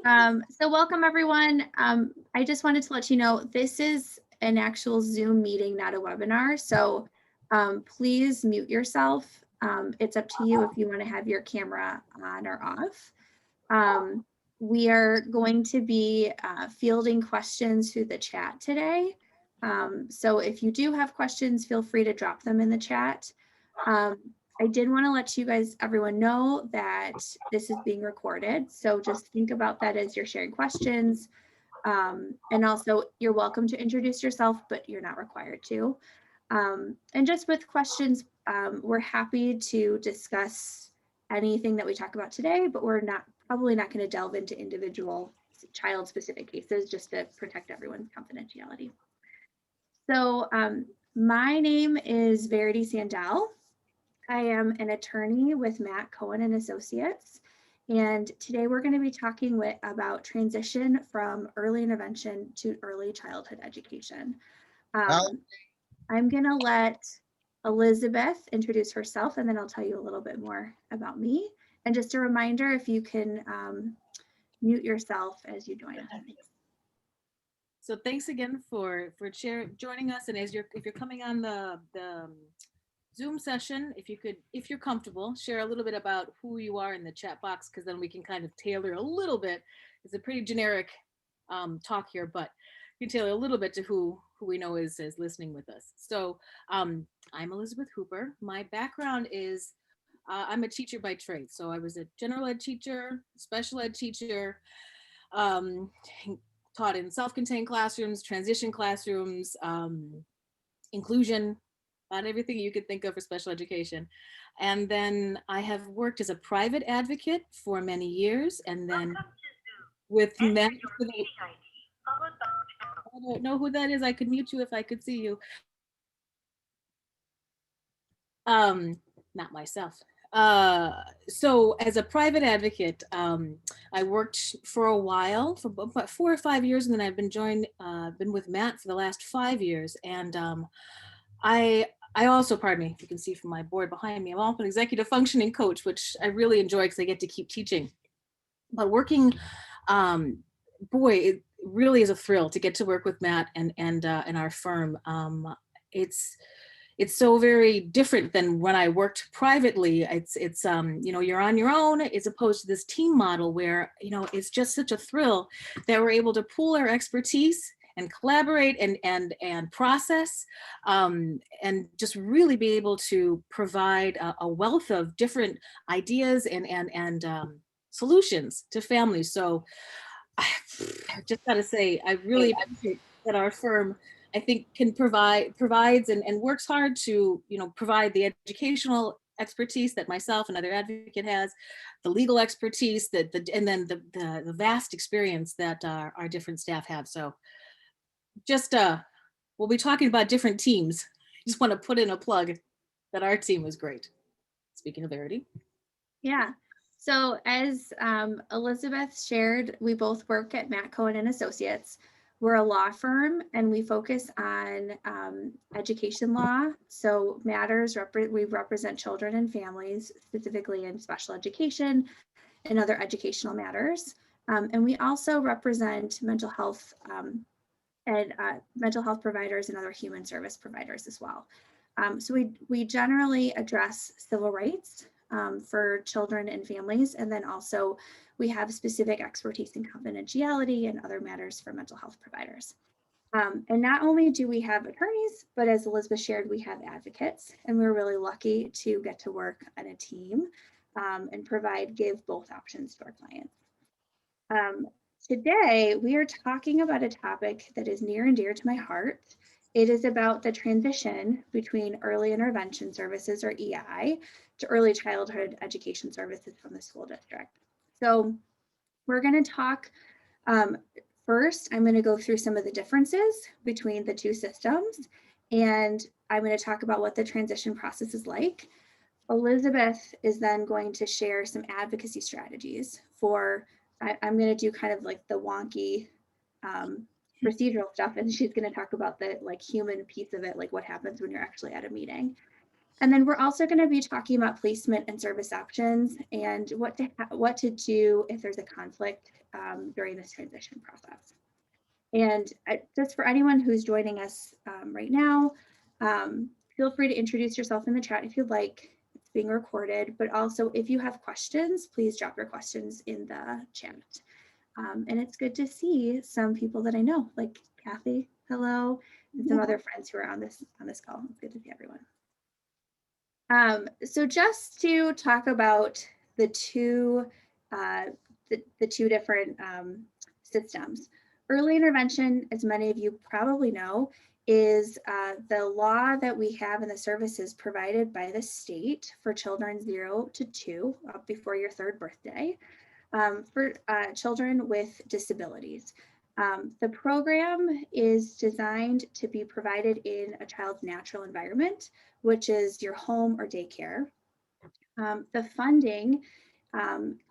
So welcome everyone. I just wanted to let you know this is an actual Zoom meeting, not a webinar. So please mute yourself. It's up to you if you want to have your camera on or off. We are going to be fielding questions through the chat today. So if you do have questions, feel free to drop them in the chat. I did want to let you guys, everyone know that this is being recorded. So just think about that as you're sharing questions. And also you're welcome to introduce yourself, but you're not required to. And just with questions, we're happy to discuss anything that we talk about today, but we're probably not going to delve into individual child specific cases just to protect everyone's confidentiality. So my name is Verity Sandell. I am an attorney with Matt Cohen and Associates. And today we're going to be talking about transition from early intervention to early childhood education. I'm going to let Elizabeth introduce herself, and then I'll tell you a little bit more about me. And just a reminder, if you can mute yourself as you join us. So thanks again for joining us. And if you're coming on the Zoom session, if you're comfortable, share a little bit about who you are in the chat box, because then we can kind of tailor a little bit. It's a pretty generic talk here, but you can tailor a little bit to who we know is listening with us. So I'm Elizabeth Hooper. My background is I'm a teacher by trade. So I was a general ed teacher, special ed teacher, taught in self-contained classrooms, transition classrooms, inclusion, about everything you could think of for special education. And then I have worked as a private advocate for many years, and then with Matt, I don't know who that is. I could mute you if I could see you. Not myself. So as a private advocate, I worked for a while, for about 4 or 5 years, and then I've been with Matt for the last 5 years. And I also, pardon me, if you can see from my board behind me, I'm also an executive functioning coach, which I really enjoy because I get to keep teaching. But working, boy, it really is a thrill to get to work with Matt and our firm. It's so very different than when I worked privately. It's you're on your own, as opposed to this team model where, it's just such a thrill that we're able to pool our expertise and collaborate and process, and just really be able to provide a wealth of different ideas and solutions to families. So I just got to say, I really appreciate that our firm, I think, provides and works hard to, provide the educational expertise that myself, another advocate, has, the legal expertise and then the vast experience that our different staff have. So just we'll be talking about different teams. I just want to put in a plug that our team was great. Speaking of Verity. Yeah. So as Elizabeth shared, we both work at Matt Cohen and Associates. We're a law firm and we focus on education law. So we represent children and families, specifically in special education and other educational matters. And we also represent mental health and mental health providers and other human service providers as well. So we generally address civil rights for children and families, and then also we have specific expertise in confidentiality and other matters for mental health providers. And not only do we have attorneys, but as Elizabeth shared, we have advocates, and we're really lucky to get to work on a team and give both options to our clients. Today, we are talking about a topic that is near and dear to my heart. It is about the transition between early intervention services, or EI, to early childhood education services from the school district. So we're going to talk first. I'm going to go through some of the differences between the two systems, and I'm going to talk about what the transition process is like. Elizabeth is then going to share some advocacy strategies for, I'm going to do kind of like the wonky procedural stuff, and she's going to talk about the human piece of it, like what happens when you're actually at a meeting. And then we're also going to be talking about placement and service options and what to do if there's a conflict during this transition process. And just for anyone who's joining us right now, feel free to introduce yourself in the chat if you'd like. It's being recorded, but also if you have questions, please drop your questions in the chat. And it's good to see some people that I know, like Kathy, hello, and some other friends who are on this call. It's good to see everyone. So just to talk about the two different systems. Early intervention, as many of you probably know, is the law that we have in the services provided by the state for children 0 to 2, up before your 3rd birthday, for children with disabilities. The program is designed to be provided in a child's natural environment, which is your home or daycare. The funding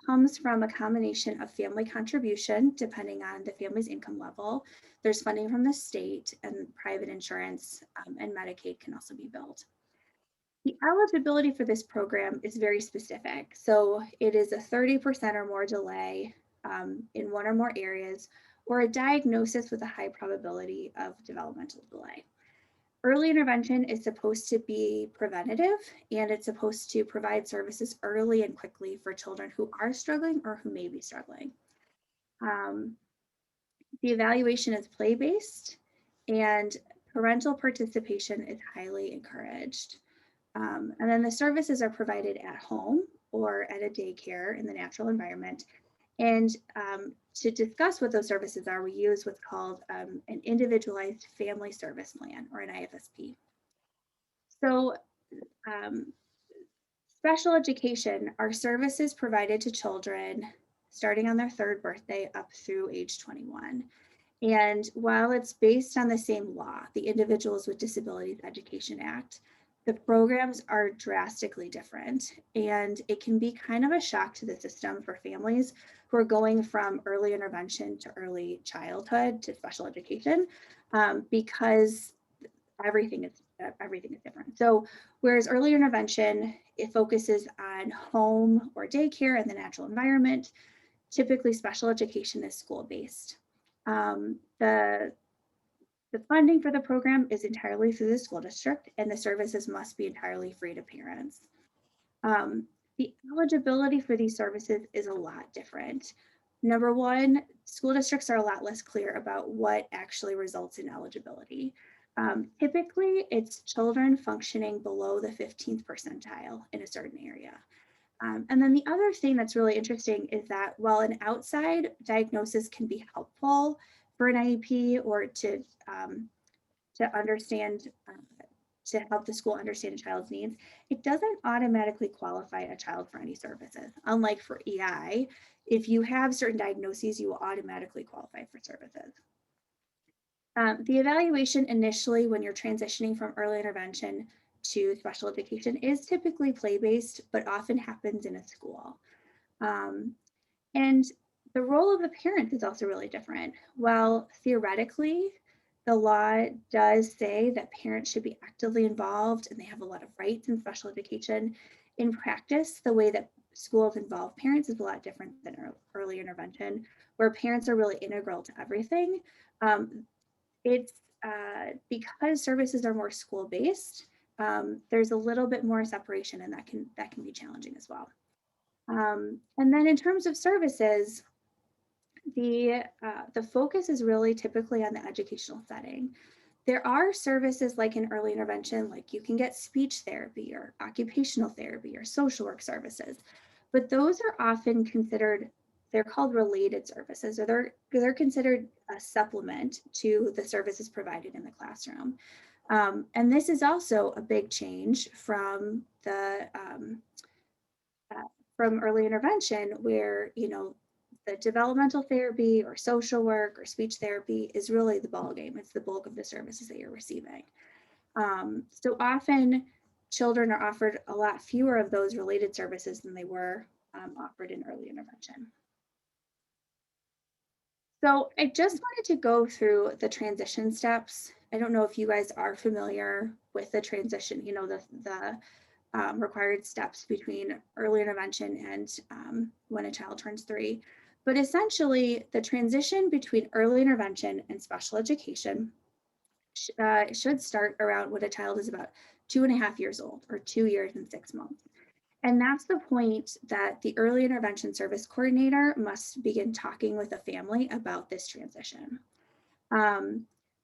comes from a combination of family contribution, depending on the family's income level. There's funding from the state, and private insurance and Medicaid can also be billed. The eligibility for this program is very specific. So it is a 30% or more delay in one or more areas, or a diagnosis with a high probability of developmental delay. Early intervention is supposed to be preventative, and it's supposed to provide services early and quickly for children who are struggling or who may be struggling. The evaluation is play-based, and parental participation is highly encouraged. And then the services are provided at home or at a daycare in the natural environment. And to discuss what those services are, we use what's called an individualized family service plan, or an IFSP. So special education are services provided to children starting on their 3rd birthday up through age 21. And while it's based on the same law, the Individuals with Disabilities Education Act, the programs are drastically different, and it can be kind of a shock to the system for families who are going from early intervention to early childhood to special education, because everything is different. So whereas early intervention, it focuses on home or daycare and the natural environment, typically special education is school-based. The funding for the program is entirely through the school district, and the services must be entirely free to parents. The eligibility for these services is a lot different. Number one, school districts are a lot less clear about what actually results in eligibility. Typically, it's children functioning below the 15th percentile in a certain area. And then the other thing that's really interesting is that while an outside diagnosis can be helpful for an IEP or to understand, to help the school understand a child's needs, it doesn't automatically qualify a child for any services. Unlike for EI, if you have certain diagnoses, you will automatically qualify for services. The evaluation initially when you're transitioning from early intervention to special education is typically play-based, but often happens in a school. And the role of the parent is also really different. While theoretically, the law does say that parents should be actively involved and they have a lot of rights in special education, in practice, the way that schools involve parents is a lot different than early intervention, where parents are really integral to everything. It's because services are more school-based, there's a little bit more separation, and that can be challenging as well. And then in terms of services, the focus is really typically on the educational setting. There are services like in early intervention, like you can get speech therapy or occupational therapy or social work services, but those are often considered, they're called related services, or they're considered a supplement to the services provided in the classroom. And this is also a big change from the from early intervention, where the developmental therapy or social work or speech therapy is really the ballgame. It's the bulk of the services that you're receiving. So often children are offered a lot fewer of those related services than they were offered in early intervention. So I just wanted to go through the transition steps. I don't know if you guys are familiar with the transition, the required steps between early intervention and when a child turns 3. But essentially, the transition between early intervention and special education should start around when a child is about 2.5 years old, or 2 years and 6 months. And that's the point that the early intervention service coordinator must begin talking with the family about this transition.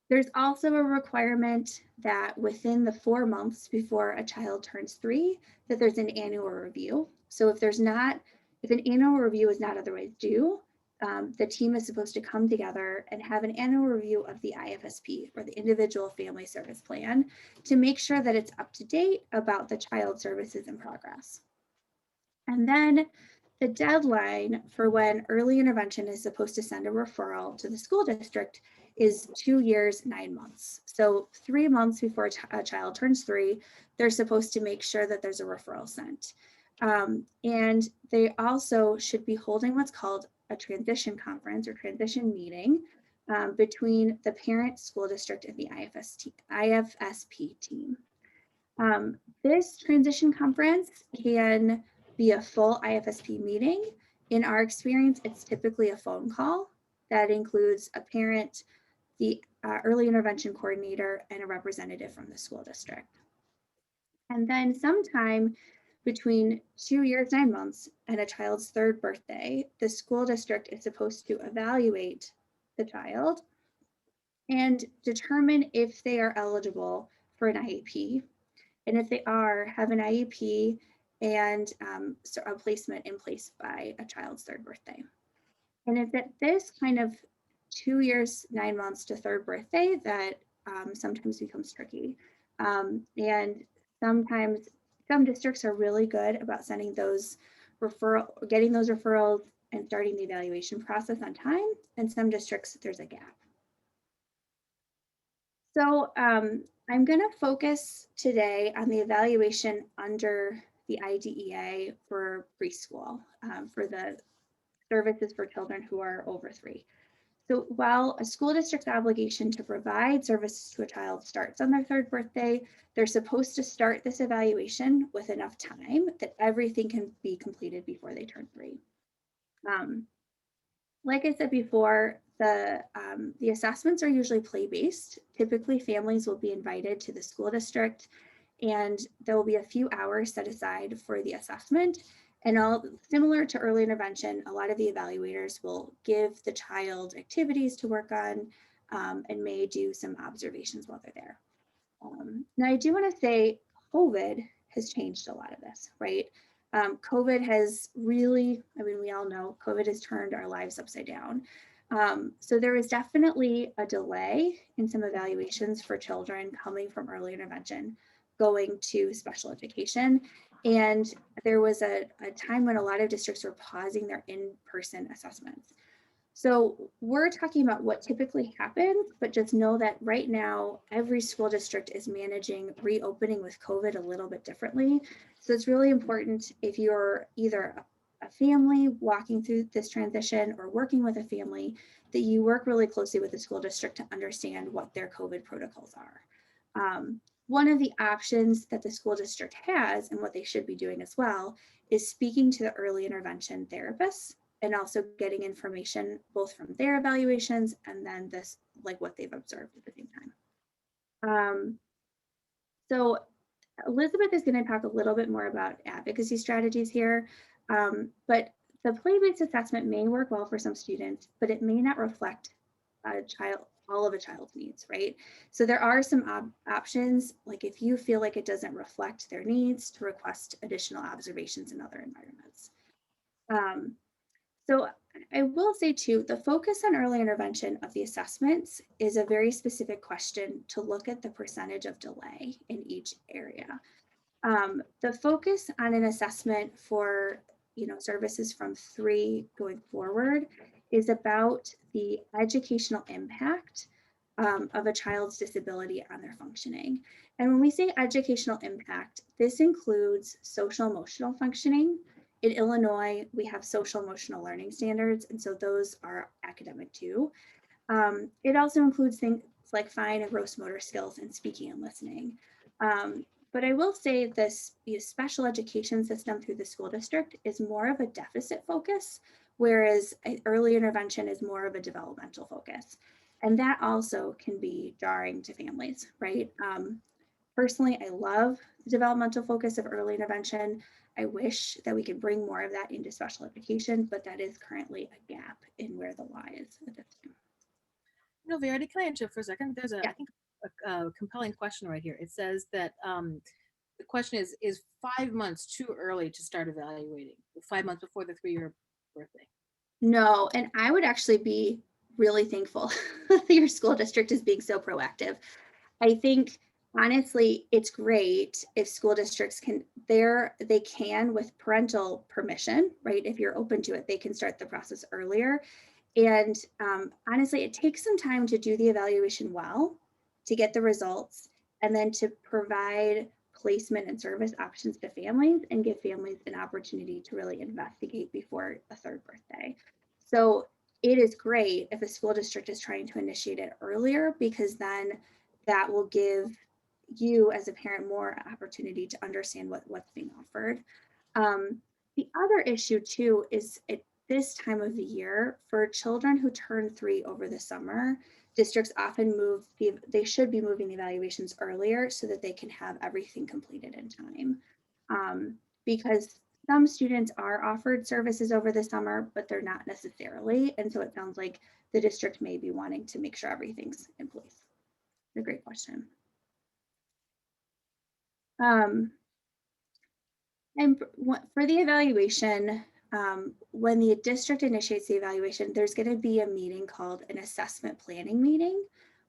There's also a requirement that within the 4 months before a child turns 3, that there's an annual review. So if an annual review is not otherwise due, the team is supposed to come together and have an annual review of the IFSP, or the Individual Family Service Plan, to make sure that it's up to date about the child services in progress. And then the deadline for when early intervention is supposed to send a referral to the school district is 2 years, 9 months. So 3 months before a child turns 3, they're supposed to make sure that there's a referral sent. And they also should be holding what's called a transition conference or transition meeting between the parent, school district, and the IFSP team. This transition conference can be a full IFSP meeting. In our experience, it's typically a phone call that includes a parent, the early intervention coordinator, and a representative from the school district. And then sometime between 2 years, 9 months, and a child's 3rd birthday, the school district is supposed to evaluate the child and determine if they are eligible for an IEP. And if they are, have an IEP and so a placement in place by a child's 3rd birthday. And it's at this kind of 2 years, 9 months to 3rd birthday that sometimes becomes tricky. And sometimes some districts are really good about sending those getting those referrals and starting the evaluation process on time. And some districts, there's a gap. So I'm going to focus today on the evaluation under the IDEA for preschool, for the services for children who are over 3. So while a school district's obligation to provide services to a child starts on their 3rd birthday, they're supposed to start this evaluation with enough time that everything can be completed before they turn 3. Like I said before, the assessments are usually play-based. Typically, families will be invited to the school district, and there will be a few hours set aside for the assessment. And similar to early intervention, a lot of the evaluators will give the child activities to work on and may do some observations while they're there. Now, I do want to say COVID has changed a lot of this, right? COVID has really, we all know COVID has turned our lives upside down. So there is definitely a delay in some evaluations for children coming from early intervention, going to special education. And there was a time when a lot of districts were pausing their in-person assessments. So we're talking about what typically happens, but just know that right now, every school district is managing reopening with COVID a little bit differently. So it's really important, if you're either a family walking through this transition or working with a family, that you work really closely with the school district to understand what their COVID protocols are. One of the options that the school district has, and what they should be doing as well, is speaking to the early intervention therapists and also getting information both from their evaluations and then this, like what they've observed at the same time. So Elizabeth is going to talk a little bit more about advocacy strategies here, but the play-based assessment may work well for some students, but it may not reflect all of a child's needs, right? So there are some options, like if you feel like it doesn't reflect their needs, to request additional observations in other environments. So I will say too, the focus on early intervention of the assessments is a very specific question to look at the percentage of delay in each area. The focus on an assessment for services from 3 going forward is about the educational impact of a child's disability on their functioning. And when we say educational impact, this includes social emotional functioning. In Illinois, we have social emotional learning standards, and so those are academic too. It also includes things like fine and gross motor skills and speaking and listening. But I will say this special education system through the school district is more of a deficit focus, whereas early intervention is more of a developmental focus. And that also can be jarring to families, right? Personally, I love the developmental focus of early intervention. I wish that we could bring more of that into special education, but that is currently a gap in where the law is at this time. Verity, can I interrupt for a second? There's Yeah. I think, a compelling question right here. It says that the question is 5 months too early to start evaluating? 5 months before the 3-year birthday? No, and I would actually be really thankful that your school district is being so proactive. I think honestly, it's great if school districts they can with parental permission, right? If you're open to it, they can start the process earlier. And honestly, it takes some time to do the evaluation well, to get the results, and then to provide placement and service options to families and give families an opportunity to really investigate before a third birthday. So it is great if a school district is trying to initiate it earlier, because then that will give you as a parent more opportunity to understand what's being offered. The other issue too is at this time of the year for children who turn 3 over the summer, districts often they should be moving the evaluations earlier so that they can have everything completed in time. Because some students are offered services over the summer, but they're not necessarily. And so it sounds like the district may be wanting to make sure everything's in place. It's a great question. Um, And for the evaluation, when the district initiates the evaluation, there's going to be a meeting called an assessment planning meeting,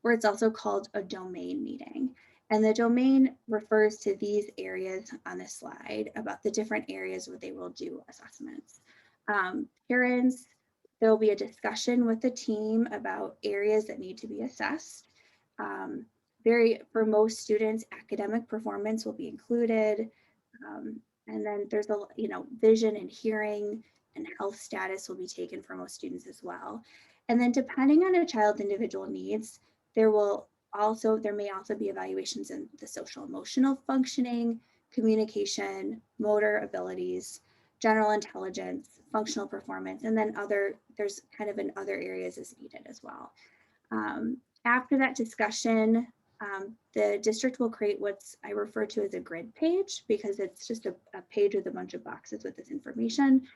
or it's also called a domain meeting. And the domain refers to these areas on the slide about the different areas where they will do assessments. Parents, there'll be a discussion with the team about areas that need to be assessed. For most students, academic performance will be included. And then there's vision and hearing and health status will be taken for most students as well. And then depending on a child's individual needs, there may also be evaluations in the social emotional functioning, communication, motor abilities, general intelligence, functional performance, and then there's kind of in other areas as needed as well. After that discussion, the district will create what's I refer to as a grid page, because it's just a page with a bunch of boxes with this information.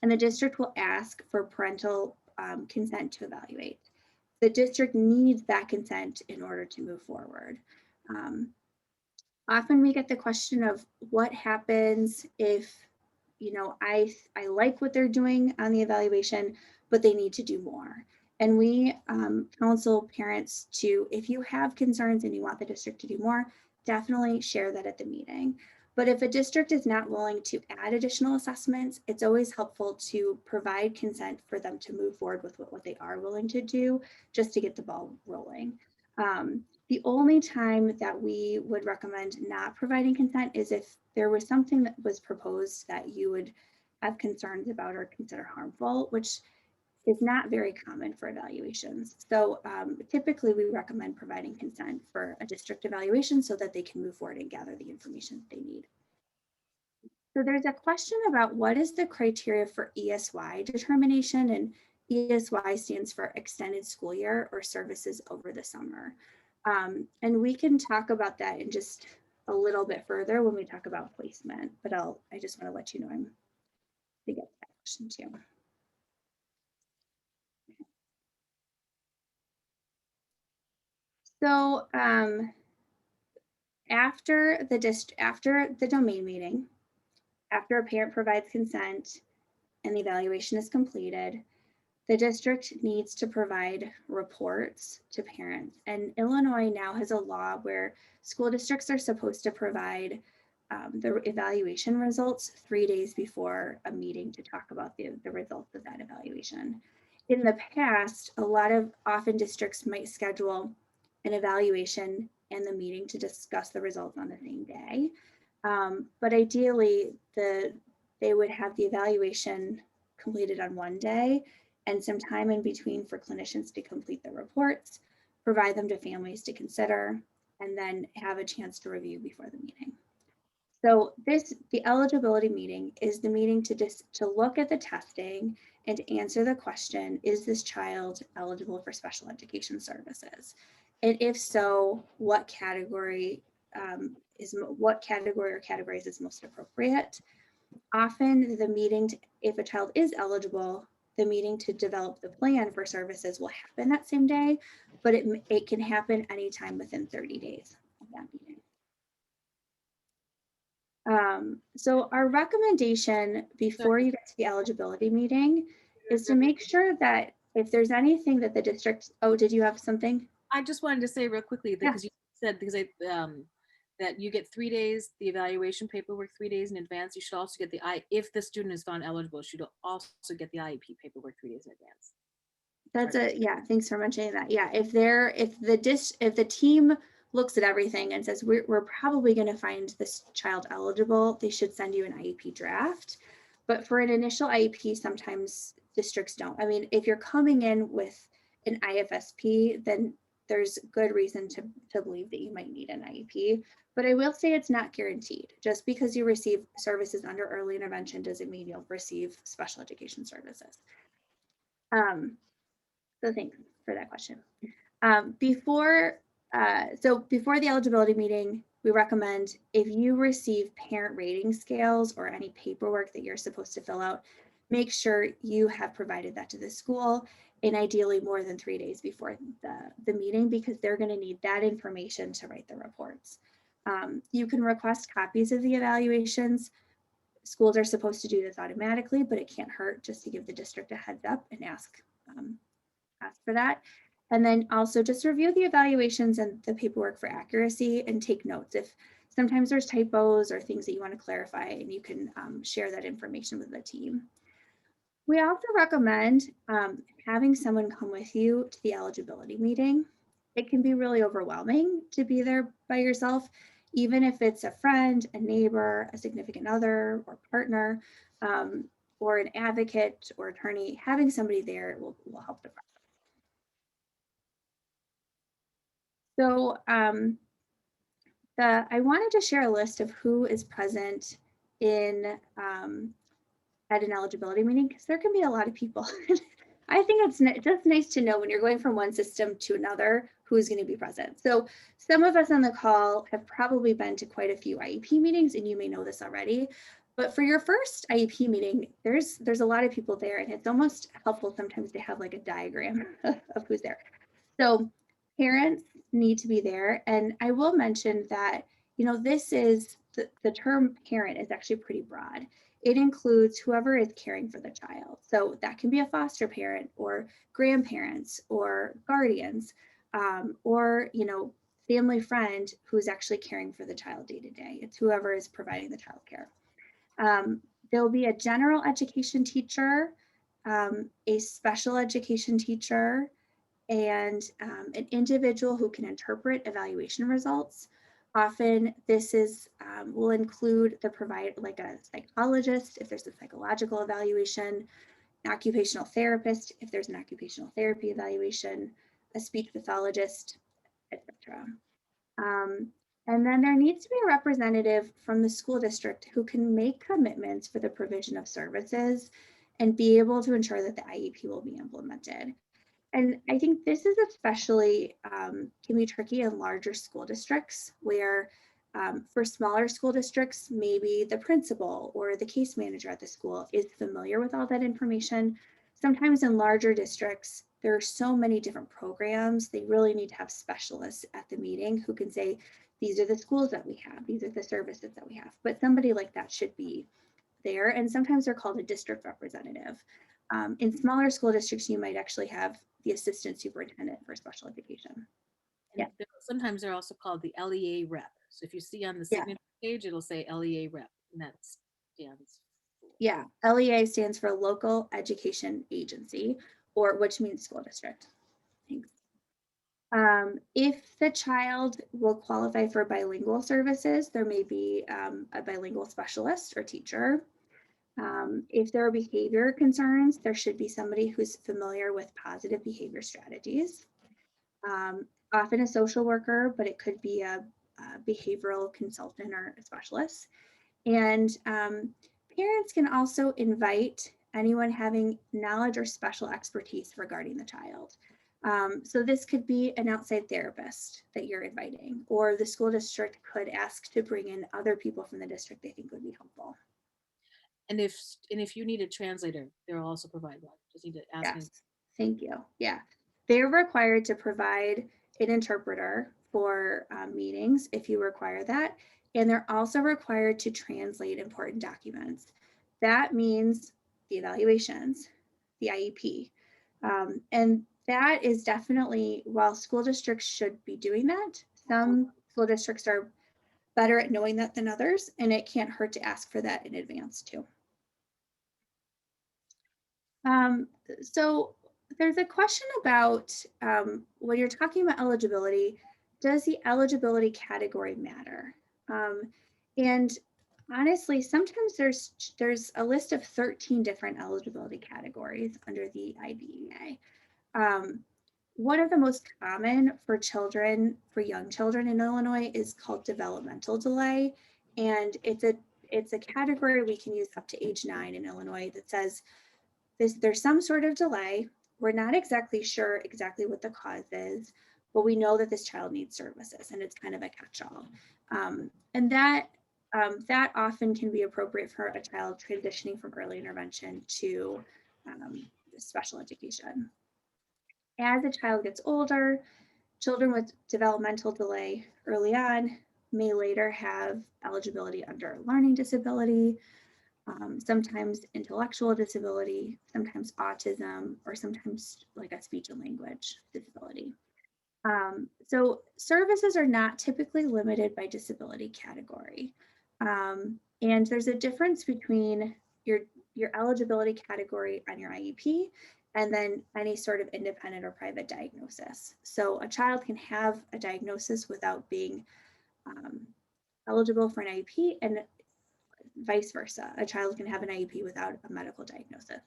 And the district will ask for parental consent to evaluate. The district needs that consent in order to move forward. Often we get the question of what happens if, I like what they're doing on the evaluation, but they need to do more. And we counsel parents to, if you have concerns and you want the district to do more, definitely share that at the meeting. But if a district is not willing to add additional assessments, it's always helpful to provide consent for them to move forward with what they are willing to do, just to get the ball rolling. The only time that we would recommend not providing consent is if there was something that was proposed that you would have concerns about or consider harmful, which is not very common for evaluations. So typically we recommend providing consent for a district evaluation so that they can move forward and gather the information they need. So there's a question about what is the criteria for ESY determination, and ESY stands for extended school year or services over the summer. And we can talk about that in just a little bit further when we talk about placement, but I just want to let you know I'm to get that question too. So after the domain meeting, after a parent provides consent and the evaluation is completed, the district needs to provide reports to parents. And Illinois now has a law where school districts are supposed to provide the evaluation results 3 days before a meeting to talk about the results of that evaluation. In the past, often districts might schedule an evaluation and the meeting to discuss the results on the same day. But ideally, they would have the evaluation completed on one day and some time in between for clinicians to complete the reports, provide them to families to consider, and then have a chance to review before the meeting. So the eligibility meeting is the meeting to look at the testing and to answer the question, is this child eligible for special education services? And if so, what category what category or categories is most appropriate? Often the meeting, if a child is eligible, the meeting to develop the plan for services will happen that same day, but it can happen anytime within 30 days of that meeting. So our recommendation before you get to the eligibility meeting is to make sure that if there's anything that the district, oh, did you have something? I just wanted to say real quickly that Yeah. because you said that you get 3 days, the evaluation paperwork 3 days in advance. You should also get if the student is found eligible, you should also get the IEP paperwork 3 days in advance. Yeah, thanks for mentioning that. Yeah, if the team looks at everything and says we're probably going to find this child eligible, they should send you an IEP draft. But for an initial IEP, sometimes districts don't. I mean, if you're coming in with an IFSP, then there's good reason to believe that you might need an IEP. But I will say it's not guaranteed. Just because you receive services under early intervention doesn't mean you'll receive special education services. So thanks for that question. Before the eligibility meeting, we recommend if you receive parent rating scales or any paperwork that you're supposed to fill out, make sure you have provided that to the school, and ideally more than 3 days before the meeting, because they're going to need that information to write the reports. You can request copies of the evaluations. Schools are supposed to do this automatically, but it can't hurt just to give the district a heads up and ask for that. And then also just review the evaluations and the paperwork for accuracy and take notes. If sometimes there's typos or things that you want to clarify, and you can share that information with the team. We also recommend having someone come with you to the eligibility meeting. It can be really overwhelming to be there by yourself, even if it's a friend, a neighbor, a significant other or partner, or an advocate or attorney. Having somebody there will help the process. So I wanted to share a list of who is present in at an eligibility meeting, because there can be a lot of people. I think it's just nice to know when you're going from one system to another who's going to be present. So some of us on the call have probably been to quite a few IEP meetings, and you may know this already. But for your first IEP meeting, there's a lot of people there, and it's almost helpful sometimes to have like a diagram of who's there. So parents need to be there. And I will mention that, this is the term parent is actually pretty broad. It includes whoever is caring for the child. So that can be a foster parent or grandparents or guardians, or, family friend who's actually caring for the child day to day. It's whoever is providing the child care. There'll be a general education teacher, a special education teacher, and an individual who can interpret evaluation results. Often this will include like a psychologist if there's a psychological evaluation, an occupational therapist if there's an occupational therapy evaluation, a speech pathologist, etc. And then there needs to be a representative from the school district who can make commitments for the provision of services and be able to ensure that the IEP will be implemented. And I think this is especially can be tricky in larger school districts where for smaller school districts, maybe the principal or the case manager at the school is familiar with all that information. Sometimes in larger districts, there are so many different programs, they really need to have specialists at the meeting who can say, these are the schools that we have, these are the services that we have. But somebody like that should be there. And sometimes they're called a district representative. In smaller school districts, you might actually have the assistant superintendent for special education. And sometimes they're also called the LEA rep. So if you see on the signature page, it'll say LEA rep, and that stands for. Yeah, LEA stands for Local Education Agency, or which means school district. Thanks. If the child will qualify for bilingual services, there may be a bilingual specialist or teacher. If there are behavior concerns, there should be somebody who's familiar with positive behavior strategies. often a social worker, but it could be a behavioral consultant or a specialist. And parents can also invite anyone having knowledge or special expertise regarding the child. So this could be an outside therapist that you're inviting, or the school district could ask to bring in other people from the district they think would be helpful. And if you need a translator, they'll also provide one. Just need to ask me. Yes, thank you. Yeah, they're required to provide an interpreter for meetings if you require that. And they're also required to translate important documents. That means the evaluations, the IEP. And that is definitely, while school districts should be doing that, some school districts are better at knowing that than others, and it can't hurt to ask for that in advance too. Um, so there's a question about when you're talking about eligibility, does the eligibility category matter? And honestly, sometimes there's a list of 13 different eligibility categories under the IDEA. Um, one of the most common for children, for young children in Illinois, is called developmental delay, and it's a category we can use up to age 9 in Illinois that says there's some sort of delay. We're not exactly sure exactly what the cause is, but we know that this child needs services, and it's kind of a catch-all. And that often can be appropriate for a child transitioning from early intervention to special education. As a child gets older, children with developmental delay early on may later have eligibility under learning disability, sometimes intellectual disability, sometimes autism, or sometimes like a speech and language disability. So services are not typically limited by disability category. And there's a difference between your eligibility category on your IEP and then any sort of independent or private diagnosis. So a child can have a diagnosis without being eligible for an IEP, and vice versa. A child can have an IEP without a medical diagnosis.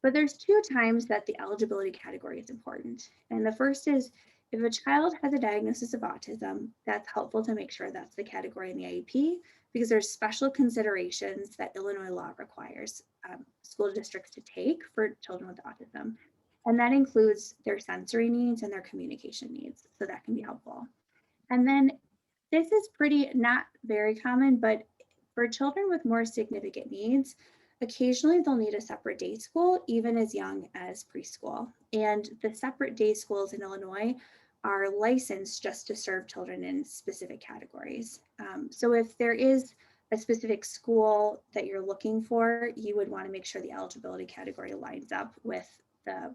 But there's two times that the eligibility category is important. And the first is if a child has a diagnosis of autism, that's helpful to make sure that's the category in the IEP because there's special considerations that Illinois law requires school districts to take for children with autism. And that includes their sensory needs and their communication needs. So that can be helpful. And then this is pretty not very common, but for children with more significant needs, occasionally they'll need a separate day school, even as young as preschool. And the separate day schools in Illinois are licensed just to serve children in specific categories. So if there is a specific school that you're looking for, you would want to make sure the eligibility category lines up with the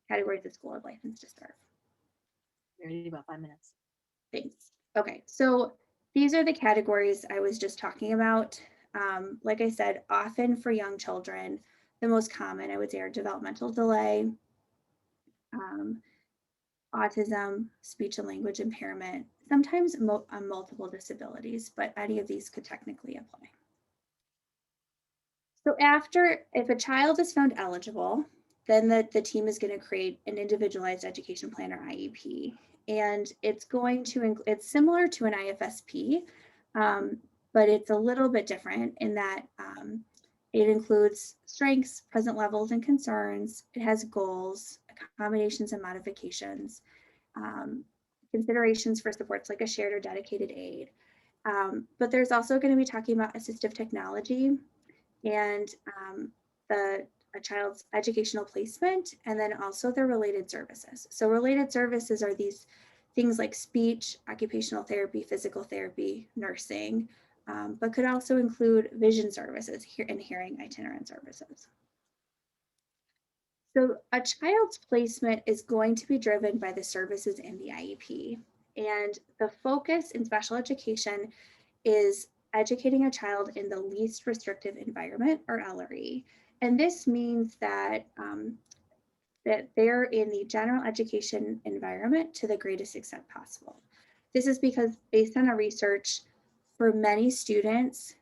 categories the school is licensed to serve. Verity, about 5 minutes. Thanks. Okay, so these are the categories I was just talking about. Like I said, often for young children, the most common I would say are developmental delay, um, autism, speech and language impairment, sometimes multiple disabilities, but any of these could technically apply. So if a child is found eligible, then the team is going to create an individualized education plan or IEP. And it's going to, it's similar to an IFSP, but it's a little bit different in that it includes strengths, present levels and concerns. It has goals, accommodations and modifications, considerations for supports like a shared or dedicated aid. But there's also going to be talking about assistive technology and a child's educational placement, and then also their related services. So related services are these things like speech, occupational therapy, physical therapy, nursing, but could also include vision services and hearing itinerant services. So a child's placement is going to be driven by the services in the IEP. And the focus in special education is educating a child in the least restrictive environment, or LRE. And this means that, that they're in the general education environment to the greatest extent possible. This is because based on our research, for many students,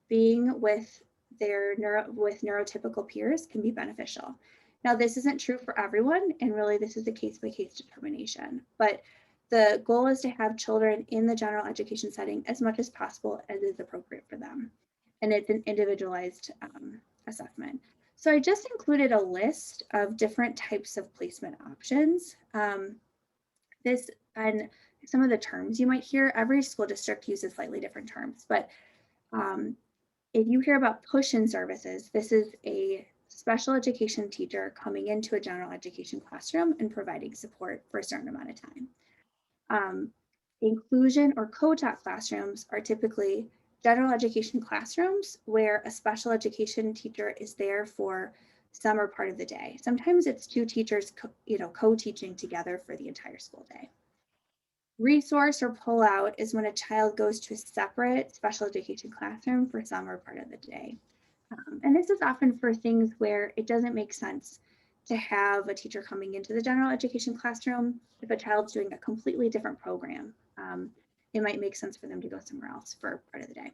being with their neurotypical peers can be beneficial. Now, this isn't true for everyone, and really this is a case-by-case determination, but the goal is to have children in the general education setting as much as possible as is appropriate for them. And it's an individualized assessment. So I just included a list of different types of placement options. This and some of the terms you might hear, every school district uses slightly different terms, but if you hear about push-in services, this is a special education teacher coming into a general education classroom and providing support for a certain amount of time. Inclusion or co-taught classrooms are typically general education classrooms where a special education teacher is there for some or part of the day. Sometimes it's two teachers co-teaching together for the entire school day. Resource or pull out is when a child goes to a separate special education classroom for some or part of the day. And this is often for things where it doesn't make sense to have a teacher coming into the general education classroom if a child's doing a completely different program. It might make sense for them to go somewhere else for part of the day.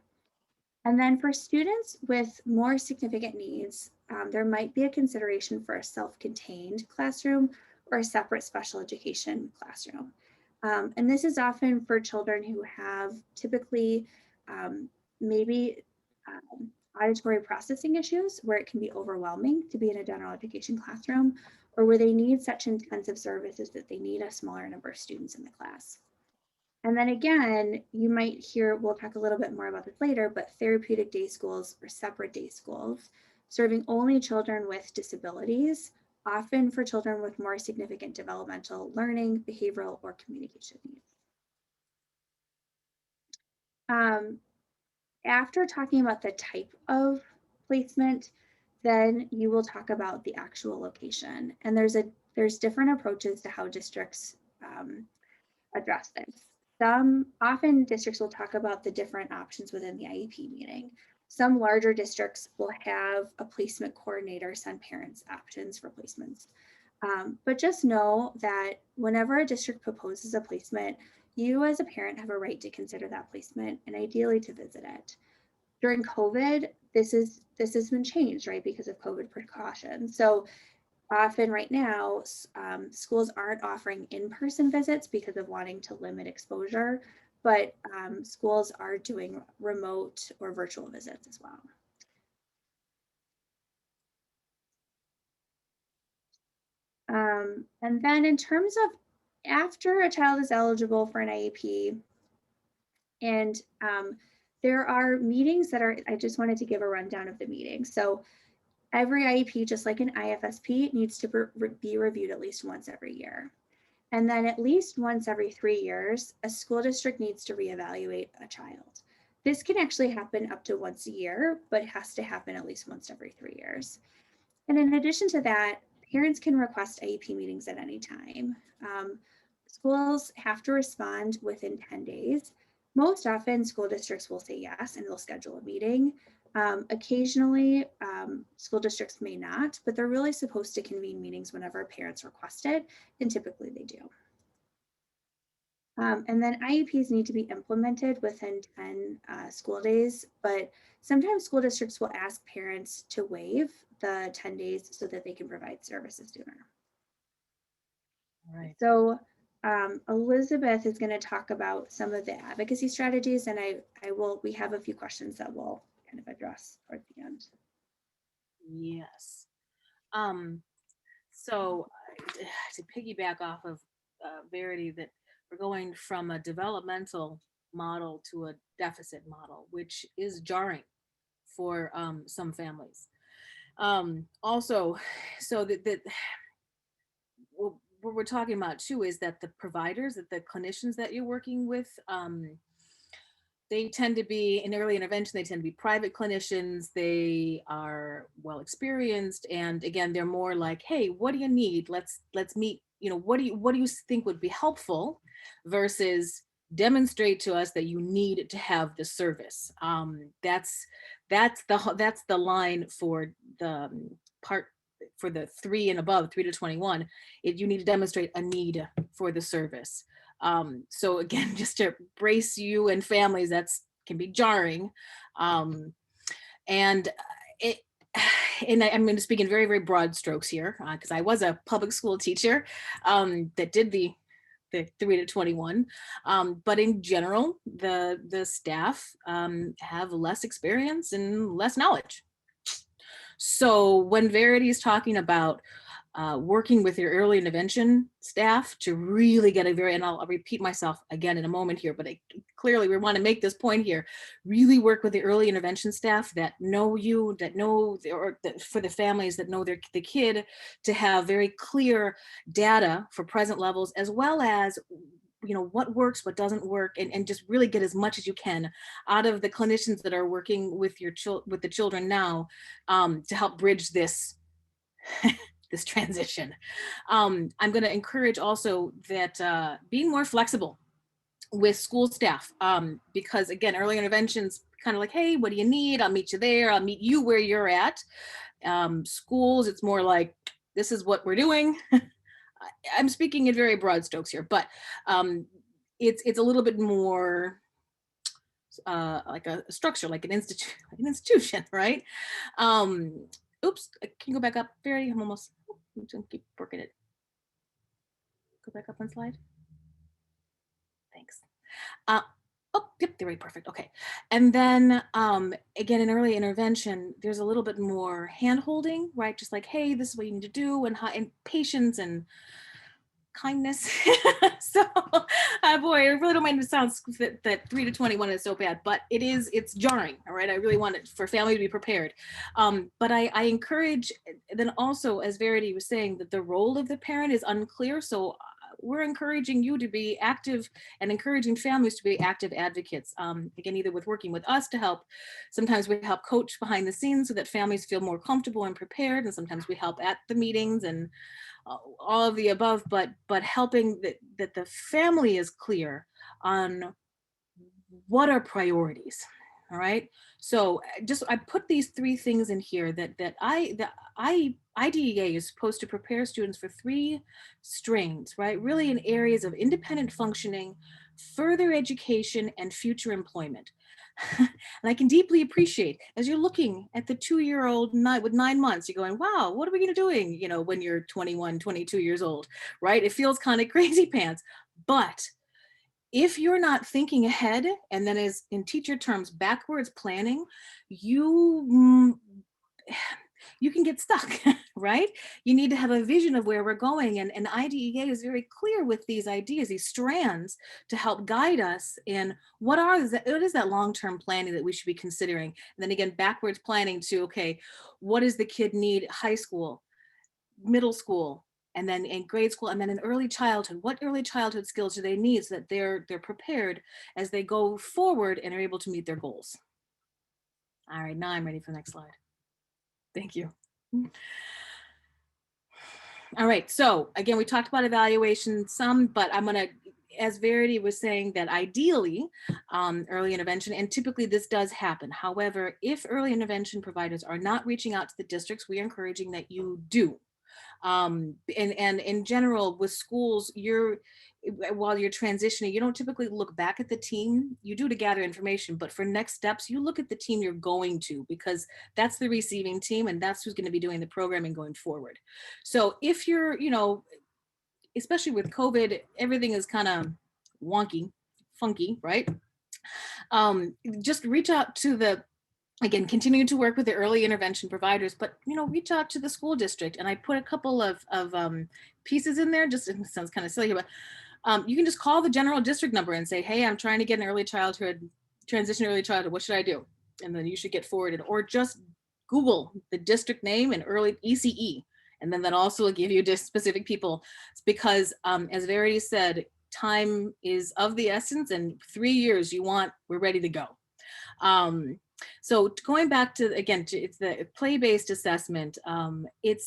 And then for students with more significant needs, there might be a consideration for a self-contained classroom or a separate special education classroom. And this is often for children who have typically maybe auditory processing issues where it can be overwhelming to be in a general education classroom, or where they need such intensive services that they need a smaller number of students in the class. And then again, you might hear, we'll talk a little bit more about this later, but therapeutic day schools or separate day schools, serving only children with disabilities, often for children with more significant developmental learning, behavioral, or communication needs. After talking about the type of placement, then you will talk about the actual location. And there's different approaches to how districts address this. Often districts will talk about the different options within the IEP meeting. Some larger districts will have a placement coordinator send parents options for placements. But just know that whenever a district proposes a placement, you as a parent have a right to consider that placement and ideally to visit it. During COVID, this has been changed, right, because of COVID precautions. So often right now, schools aren't offering in-person visits because of wanting to limit exposure, but schools are doing remote or virtual visits as well. And then in terms of after a child is eligible for an IEP, and there are meetings that are, I just wanted to give a rundown of the meetings. So every IEP, just like an IFSP, needs to be reviewed at least once every year. And then at least once every 3 years, a school district needs to reevaluate a child. This can actually happen up to once a year, but it has to happen at least once every 3 years. And in addition to that, parents can request IEP meetings at any time. Schools have to respond within 10 days. Most often, school districts will say yes and they'll schedule a meeting. Occasionally, school districts may not, but they're really supposed to convene meetings whenever parents request it, and typically they do. And then IEPs need to be implemented within 10 school days, but sometimes school districts will ask parents to waive the 10 days so that they can provide services sooner. Right. So Elizabeth is going to talk about some of the advocacy strategies, and we have a few questions that we'll kind of address towards the end. Yes. So to piggyback off of Verity, that we're going from a developmental model to a deficit model, which is jarring for some families. Also, so that what we're talking about too is that the providers, that the clinicians that you're working with, they tend to be in early intervention, they tend to be private clinicians, they are well experienced, and again, they're more like, hey, what do you need? Let's meet, what do you think would be helpful, versus demonstrate to us that you need to have the service. That's the line for the part for the 3 and above, 3 to 21. You need to demonstrate a need for the service. So again, just to brace you and families, that's can be jarring. And and I'm going to speak in very, very broad strokes here because I was a public school teacher that did the 3 to 21. But in general, the staff have less experience and less knowledge. So when Verity is talking about working with your early intervention staff to really get a very, and I'll repeat myself again in a moment here, but clearly we want to make this point here, really work with the early intervention staff that know you, that know, or that for the families that know the kid, to have very clear data for present levels, as well as what works, what doesn't work, and just really get as much as you can out of the clinicians that are working with with the children now, to help bridge this this transition. I'm going to encourage also that being more flexible with school staff, because again, early interventions kind of like, hey, what do you need? I'll meet you there. I'll meet you where you're at. Schools, it's more like, this is what we're doing. I'm speaking in very broad strokes here, but it's a little bit more like a structure, like an institution, right? Oops, can you go back up, Verity? I'm almost, I'm just gonna keep working it. Go back up one slide. Thanks. Oh, yep, they're right, perfect. Okay. And then again, in early intervention, there's a little bit more hand holding, right? Just like, hey, this is what you need to do, and patience and kindness. So, boy, I really don't mind it sounds that 3 to 21 is so bad, but it's jarring. All right. I really want it for family to be prepared. But I encourage, then also, as Verity was saying, that the role of the parent is unclear. So we're encouraging you to be active and encouraging families to be active advocates. Again, either with working with us to help. Sometimes we help coach behind the scenes so that families feel more comfortable and prepared. And sometimes we help at the meetings and all of the above, but helping that the family is clear on what are priorities. All right. So I put these 3 things in here that IDEA is supposed to prepare students for 3 strains, right? Really in areas of independent functioning, further education, and future employment. And I can deeply appreciate, as you're looking at the 2-year-old with 9 months, you're going, wow, what are we going to doing, when you're 21, 22 years old, right? It feels kind of crazy pants. But if you're not thinking ahead, and then as in teacher terms, backwards planning, you can get stuck, right? You need to have a vision of where we're going. And IDEA is very clear with these ideas, these strands, to help guide us in what is that long-term planning that we should be considering. And then again, backwards planning to, okay, what does the kid need high school, middle school, and then in grade school, and then in early childhood? What early childhood skills do they need so that they're prepared as they go forward and are able to meet their goals? All right, now I'm ready for the next slide. Thank you. All right, so again, we talked about evaluation some, but I'm gonna, as Verity was saying, that ideally early intervention, and typically this does happen. However, if early intervention providers are not reaching out to the districts, we are encouraging that you do. And in general with schools, while you're transitioning, you don't typically look back at the team. You do to gather information, but for next steps, you look at the team you're going to, because that's the receiving team and that's who's going to be doing the programming going forward. So if you're, especially with COVID, everything is kind of wonky, funky, right? Just reach out to again, continuing to work with the early intervention providers, but reach out to the school district. And I put a couple of pieces in there. Just, it sounds kind of silly, but you can just call the general district number and say, hey, I'm trying to get an early childhood, transition early childhood. What should I do? And then you should get forwarded, or just Google the district name and early ECE. And then that also will give you just specific people. It's because as Verity said, time is of the essence, and 3 years we're ready to go. So going back to, again, it's the play-based assessment. It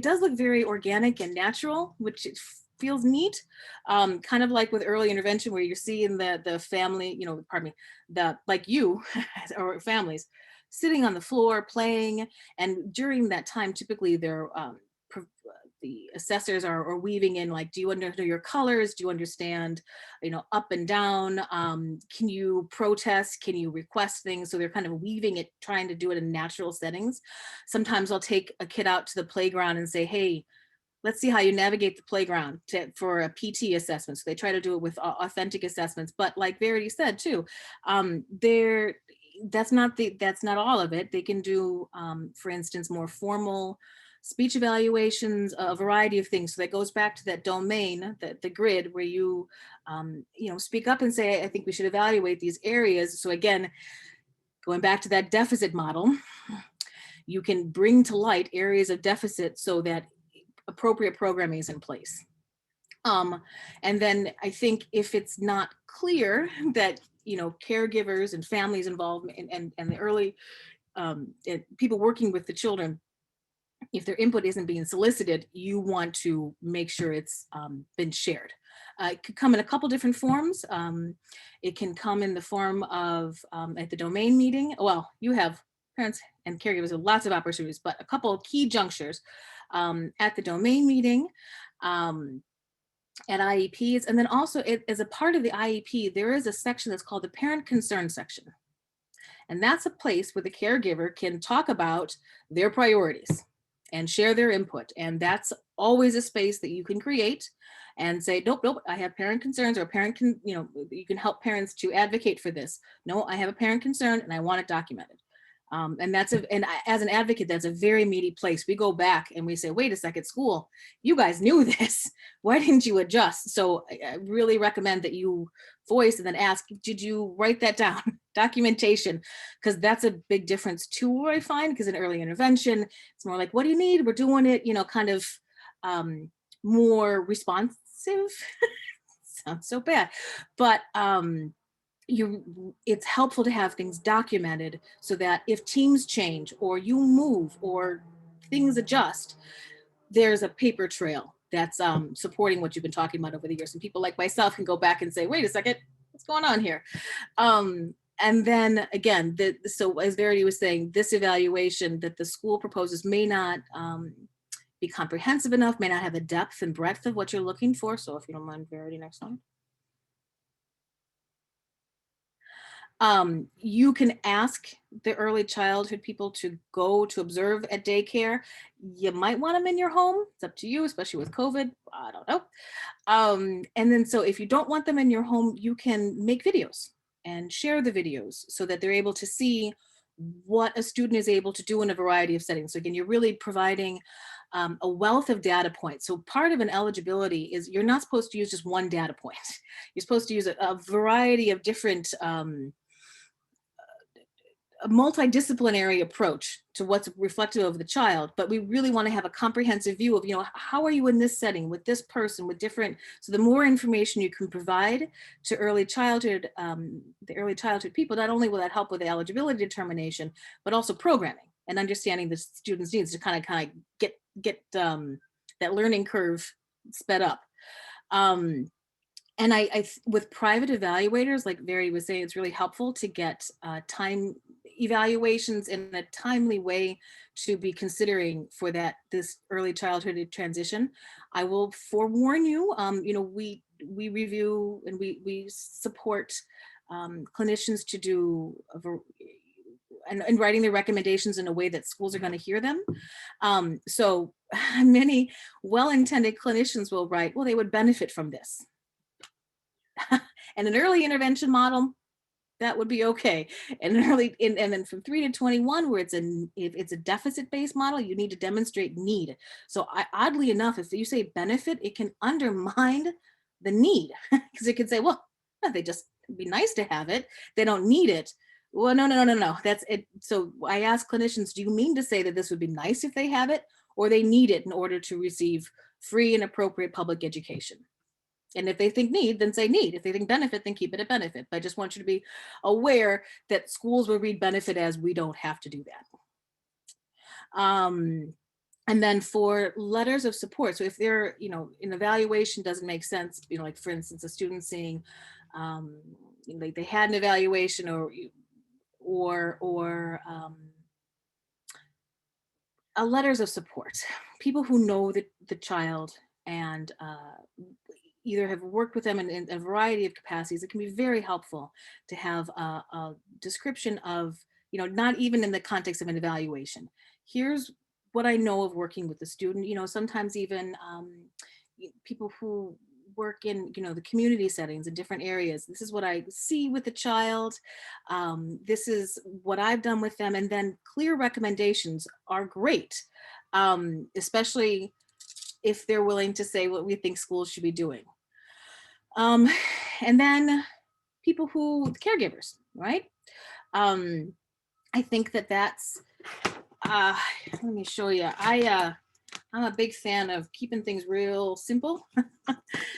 does look very organic and natural, which it feels neat. Kind of like with early intervention, where you're seeing the family, like you or families sitting on the floor playing, and during that time, typically they're the assessors are weaving in, like, do you understand your colors? Do you understand, up and down? Can you protest? Can you request things? So they're kind of weaving it, trying to do it in natural settings. Sometimes I'll take a kid out to the playground and say, hey, let's see how you navigate the playground for a PT assessment. So they try to do it with authentic assessments. But like Verity said too, they're that's not all of it. They can do, for instance, more formal speech evaluations, a variety of things. So that goes back to that domain, the grid, where speak up and say, I think we should evaluate these areas. So again, going back to that deficit model, you can bring to light areas of deficit so that appropriate programming is in place. And then I think if it's not clear that caregivers and families involved and the early people working with the children, if their input isn't being solicited, you want to make sure it's been shared. It could come in a couple different forms. It can come in the form of at the domain meeting. Well, you have parents and caregivers have lots of opportunities, but a couple of key junctures at the domain meeting, at IEPs, and then also as a part of the IEP, there is a section that's called the parent concern section. And that's a place where the caregiver can talk about their priorities and share their input. And that's always a space that you can create and say, nope, I have parent concerns, or parent can, you can help parents to advocate for this. No, I have a parent concern and I want it documented. And as an advocate, that's a very meaty place. We go back and we say, wait a second, school, you guys knew this. Why didn't you adjust? So I really recommend that you voice and then ask, did you write that down? Documentation, because that's a big difference too, I find, because in early intervention, it's more like, what do you need? We're doing it, kind of more responsive. Sounds so bad, but it's helpful to have things documented so that if teams change or you move or things adjust, there's a paper trail that's supporting what you've been talking about over the years. And people like myself can go back and say, wait a second, what's going on here? And then again, so as Verity was saying, this evaluation that the school proposes may not be comprehensive enough, may not have the depth and breadth of what you're looking for. So if you don't mind, Verity, next one. You can ask the early childhood people to go to observe at daycare. You might want them in your home. It's up to you, especially with COVID. I don't know. And then so if you don't want them in your home, you can make videos and share the videos so that they're able to see what a student is able to do in a variety of settings. So again, you're really providing a wealth of data points. So part of an eligibility is you're not supposed to use just one data point. You're supposed to use a variety of different a multidisciplinary approach to what's reflective of the child, but we really want to have a comprehensive view of, how are you in this setting with this person, with different, so the more information you can provide to early childhood, the early childhood people, not only will that help with the eligibility determination, but also programming and understanding the student's needs to kind of get that learning curve sped up. And I with private evaluators, like Verity was saying, it's really helpful to get time evaluations in a timely way to be considering for this early childhood transition. I will forewarn you, we review and we support clinicians to do and writing their recommendations in a way that schools are going to hear them. So many well-intended clinicians will write, well, they would benefit from this. And an early intervention model, that would be okay. And then from 3 to 21, where if it's a deficit-based model, you need to demonstrate need. So oddly enough, if you say benefit, it can undermine the need, because it can say, well, they just, it'd be nice to have it. They don't need it. Well, no. That's it. So I ask clinicians, do you mean to say that this would be nice if they have it, or they need it in order to receive free and appropriate public education? And if they think need, then say need. If they think benefit, then keep it at benefit. But I just want you to be aware that schools will read benefit as we don't have to do that. And then for letters of support, so if they're, an evaluation doesn't make sense, like for instance, a student saying, like they had an evaluation or letters of support, people who know the child and either have worked with them in a variety of capacities. It can be very helpful to have a description of, not even in the context of an evaluation. Here's what I know of working with the student. Sometimes even people who work in the community settings in different areas. This is what I see with the child. This is what I've done with them. And then clear recommendations are great, especially if they're willing to say what we think schools should be doing. And then caregivers, right? I think that's, let me show you. I'm a big fan of keeping things real simple.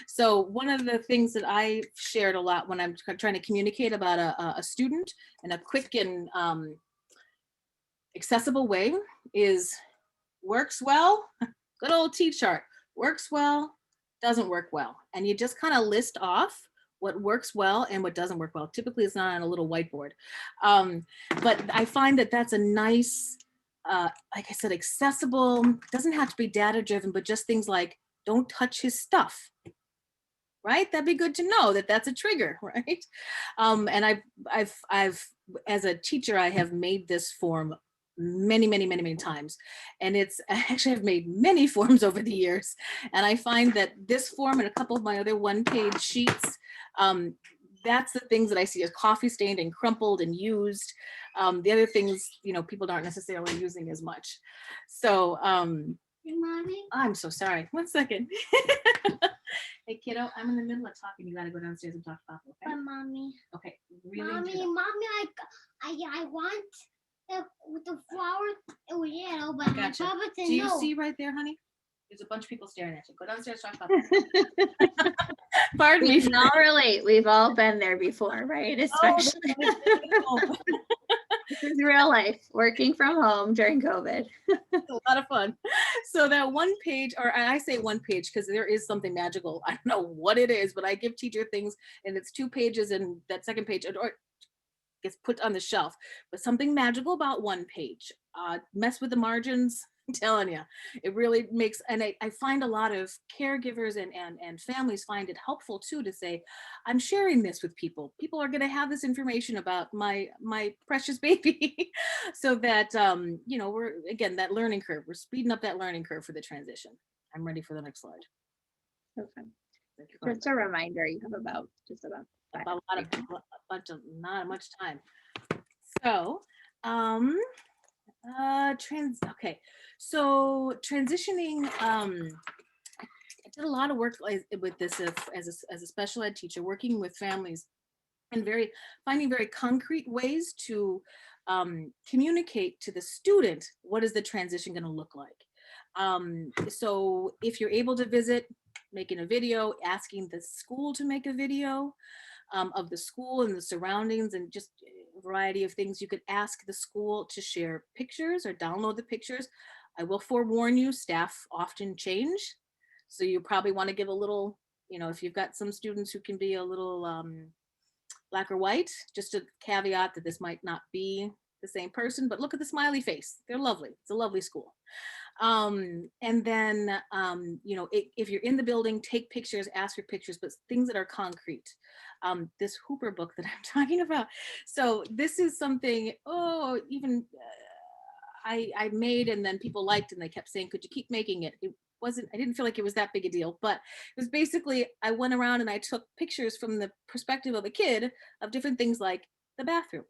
So one of the things that I shared a lot when I'm trying to communicate about a student in a quick and accessible way is works well, good old T-chart, works well, doesn't work well. And you just kind of list off what works well and what doesn't work well. Typically it's not on a little whiteboard. But I find that that's a nice, like I said, accessible, doesn't have to be data driven, but just things like don't touch his stuff, right? That'd be good to know that that's a trigger, right? And I've, as a teacher, I have made this form many times. And it's actually, I've made many forms over the years. And I find that this form and a couple of my other one-page sheets, that's the things that I see as coffee stained and crumpled and used. The other things, people aren't necessarily using as much. So, Mommy? I'm so sorry. One second. Hey kiddo, I'm in the middle of talking. You gotta go downstairs and talk to Papa, okay? But mommy. Okay, really. Mommy, I want the flower. Oh yeah, but Gotcha. my Papa said Do you no. see right there, honey? There's a bunch of people staring at you. Go downstairs, talk to Papa. Pardon We me. can all relate. We've all been there before, right? Especially this is real life, working from home during COVID. It's a lot of fun. So that one page, or I say one page because there is something magical. I don't know what it is, but I give teacher things and it's 2 pages and that second page or gets put on the shelf. But something magical about one page. Mess with the margins. I'm telling you, it really makes, and I find a lot of caregivers and families find it helpful too to say, I'm sharing this with people. People are going to have this information about my precious baby, so that we're again that learning curve. We're speeding up that learning curve for the transition. I'm ready for the next slide. Okay. Just a reminder, you have about not much time. So, okay. So transitioning, I did a lot of work with this as a special ed teacher, working with families and finding very concrete ways to communicate to the student, what is the transition going to look like? So if you're able to visit, making a video, asking the school to make a video of the school and the surroundings and just a variety of things. You could ask the school to share pictures or download the pictures. I will forewarn you, staff often change. So you probably want to give a little, if you've got some students who can be a little black or white, just a caveat that this might not be the same person, but look at the smiley face. They're lovely. It's a lovely school. And then, if you're in the building, take pictures, ask for pictures, but things that are concrete. This Hooper book that I'm talking about. So this is something, I made and then people liked and they kept saying, could you keep making it? I didn't feel like it was that big a deal, but it was basically, I went around and I took pictures from the perspective of a kid of different things like the bathroom.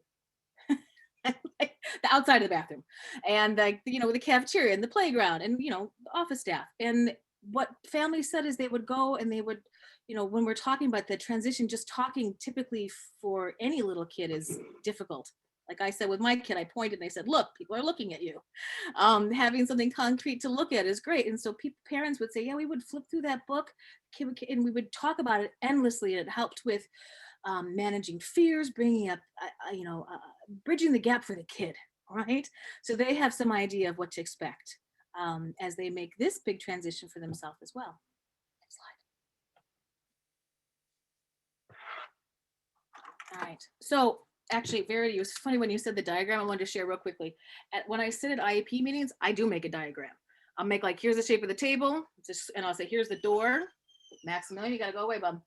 The outside of the bathroom and the cafeteria and the playground and the office staff. And what families said is they would go and they would, when we're talking about the transition, just talking typically for any little kid is difficult. Like I said with my kid, I pointed and I said, look, people are looking at you. Having something concrete to look at is great. And so parents would say, yeah, we would flip through that book and we would talk about it endlessly. It helped with managing fears, bringing up, bridging the gap for the kid, right? So they have some idea of what to expect as they make this big transition for themselves as well. Next slide. All right. So actually, Verity, it was funny when you said the diagram. I wanted to share real quickly. When I sit at IEP meetings, I do make a diagram. I'll make like, here's the shape of the table, just, and I'll say, here's the door. Maximilian, you gotta go away, bub.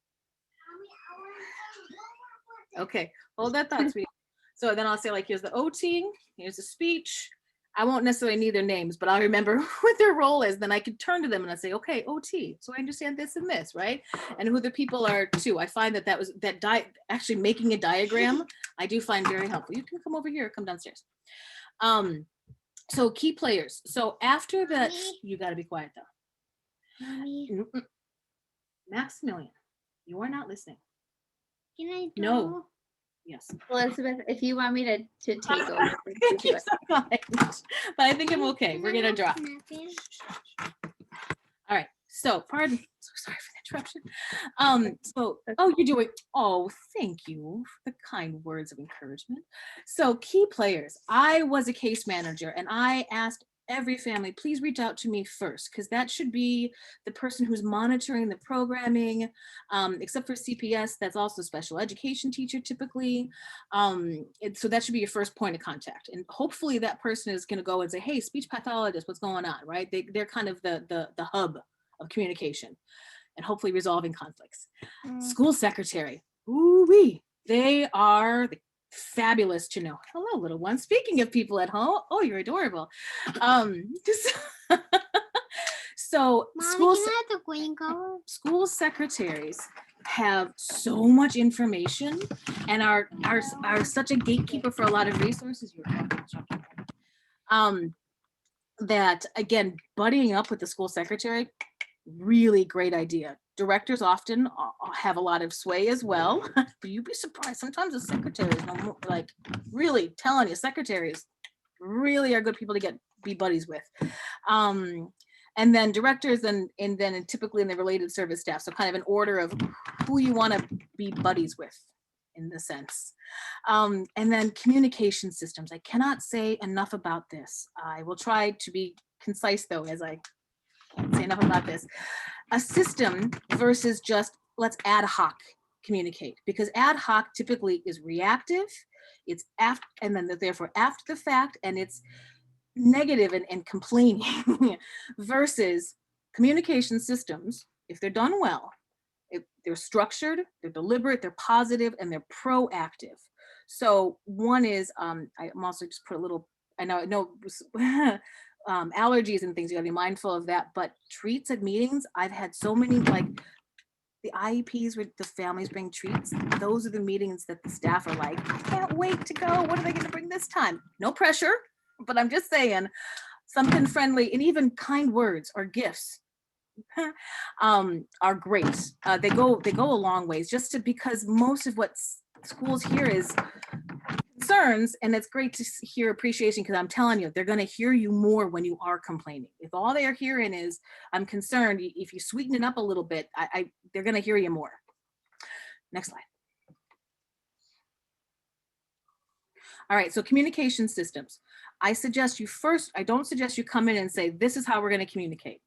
Okay, hold that thought, sweetie. So then I'll say like, here's the OT, here's the speech. I won't necessarily need their names, but I'll remember what their role is. Then I can turn to them and I say, okay, OT. So I understand this and this, right? And who the people are too. I find actually making a diagram, I do find very helpful. You can come over here, come downstairs. So key players. So after that, you got to be quiet though. Mommy, Maximilian, you are not listening. can I do? No. Yes. Elizabeth, if you want me to take over. Thank you so much. But I think I'm okay. We're gonna drop. All right. So pardon. So sorry for the interruption. Oh, you're doing. Oh, thank you for the kind words of encouragement. So key players. I was a case manager, and I asked every family, please reach out to me first, because that should be the person who's monitoring the programming, except for CPS, that's also a special education teacher typically. So that should be your first point of contact. And hopefully that person is going to go and say, hey, speech pathologist, what's going on, right? They're kind of the hub of communication and hopefully resolving conflicts. School secretary, ooh-wee, they are the fabulous to know. Hello, little one. Speaking of people at home, oh, you're adorable. So Mommy, can I have the green color? school secretaries have so much information and are such a gatekeeper for a lot of resources. That again, buddying up with the school secretary, really great idea. Directors often have a lot of sway as well, but you'd be surprised. Sometimes the secretaries, like really telling you, secretaries really are good people to be buddies with. And then directors and then typically in the related service staff. So kind of an order of who you want to be buddies with in the sense. And then communication systems. I cannot say enough about this. I will try to be concise though, as I can't say enough about this. A system versus just let's ad hoc communicate, because ad hoc typically is reactive, it's after, and then therefore after the fact, and it's negative and complaining versus communication systems, if they're done well, they're structured, they're deliberate, they're positive, and they're proactive. So one is, I'm also just put a little, I know allergies and things, you gotta be mindful of that, but treats at meetings, I've had so many, like the IEPs where the families bring treats, those are the meetings that the staff are like, I can't wait to go, what are they gonna bring this time? No pressure, but I'm just saying, something friendly and even kind words or gifts are great. They go a long ways, because most of what schools hear is concerns, and it's great to hear appreciation, because I'm telling you, they're going to hear you more when you are complaining. If all they are hearing is I'm concerned, if you sweeten it up a little bit, they're going to hear you more. Next slide. All right, so communication systems. I don't suggest you come in and say, this is how we're going to communicate.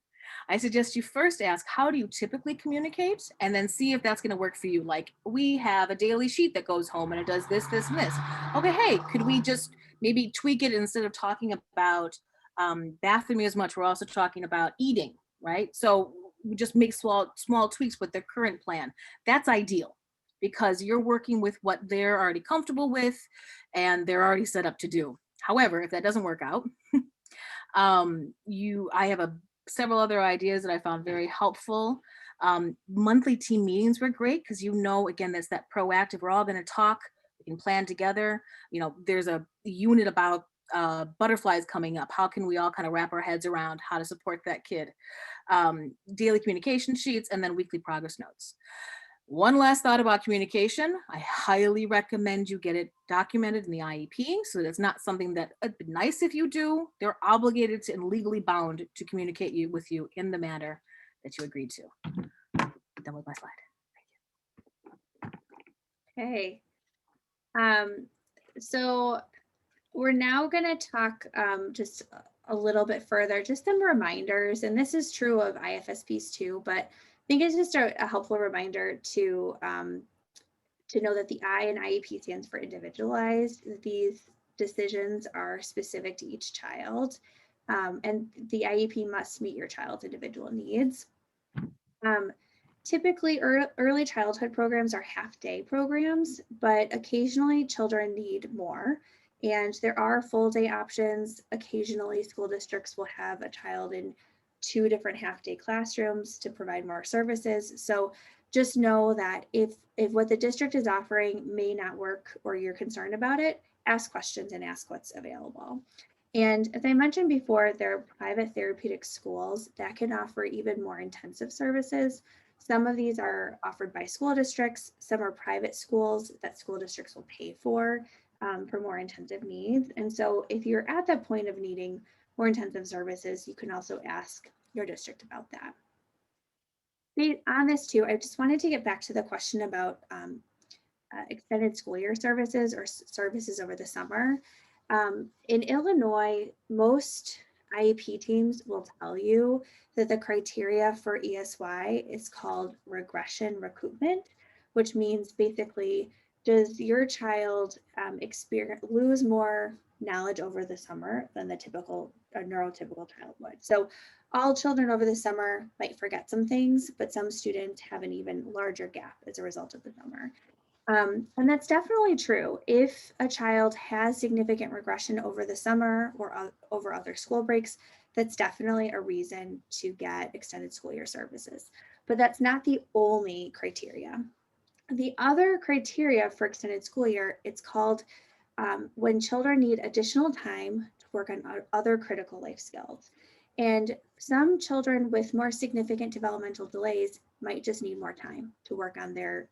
I suggest you first ask, how do you typically communicate? And then see if that's going to work for you. Like, we have a daily sheet that goes home and it does this, this, and this. Okay, hey, could we just maybe tweak it? Instead of talking about bathroom as much, we're also talking about eating, right? So we just make small tweaks with their current plan. That's ideal, because you're working with what they're already comfortable with and they're already set up to do. However, if that doesn't work out, I have several other ideas that I found very helpful. Monthly team meetings were great, because again, that's that proactive, we're all going to talk, we can plan together. There's a unit about butterflies coming up. How can we all kind of wrap our heads around how to support that kid? Daily communication sheets, and then weekly progress notes. One last thought about communication. I highly recommend you get it documented in the IEP, so that's not something that it'd be nice if you do. They're obligated to and legally bound to communicate with you in the manner that you agreed to. Done with my slide. Okay. So we're now going to talk just a little bit further, just some reminders, and this is true of IFSPs too, but I think it's just a helpful reminder to to know that the I in IEP stands for individualized. These decisions are specific to each child, and the IEP must meet your child's individual needs. Typically, early childhood programs are half-day programs, but occasionally children need more. And there are full-day options. Occasionally, school districts will have a child in 2 different half-day classrooms to provide more services. So just know that if what the district is offering may not work or you're concerned about it, ask questions and ask what's available. And as I mentioned before, there are private therapeutic schools that can offer even more intensive services. Some of these are offered by school districts. Some are private schools that school districts will pay for more intensive needs. And so if you're at that point of needing more intensive services, you can also ask your district about that. On this too, I just wanted to get back to the question about extended school year services or services over the summer. In Illinois, most IEP teams will tell you that the criteria for ESY is called regression recoupment, which means basically, does your child lose more knowledge over the summer than the typical neurotypical child would? So all children over the summer might forget some things, but some students have an even larger gap as a result of the summer. And that's definitely true. If a child has significant regression over the summer or over other school breaks, that's definitely a reason to get extended school year services. But that's not the only criteria. The other criteria for extended school year, it's called when children need additional time to work on other critical life skills. And some children with more significant developmental delays might just need more time to work on their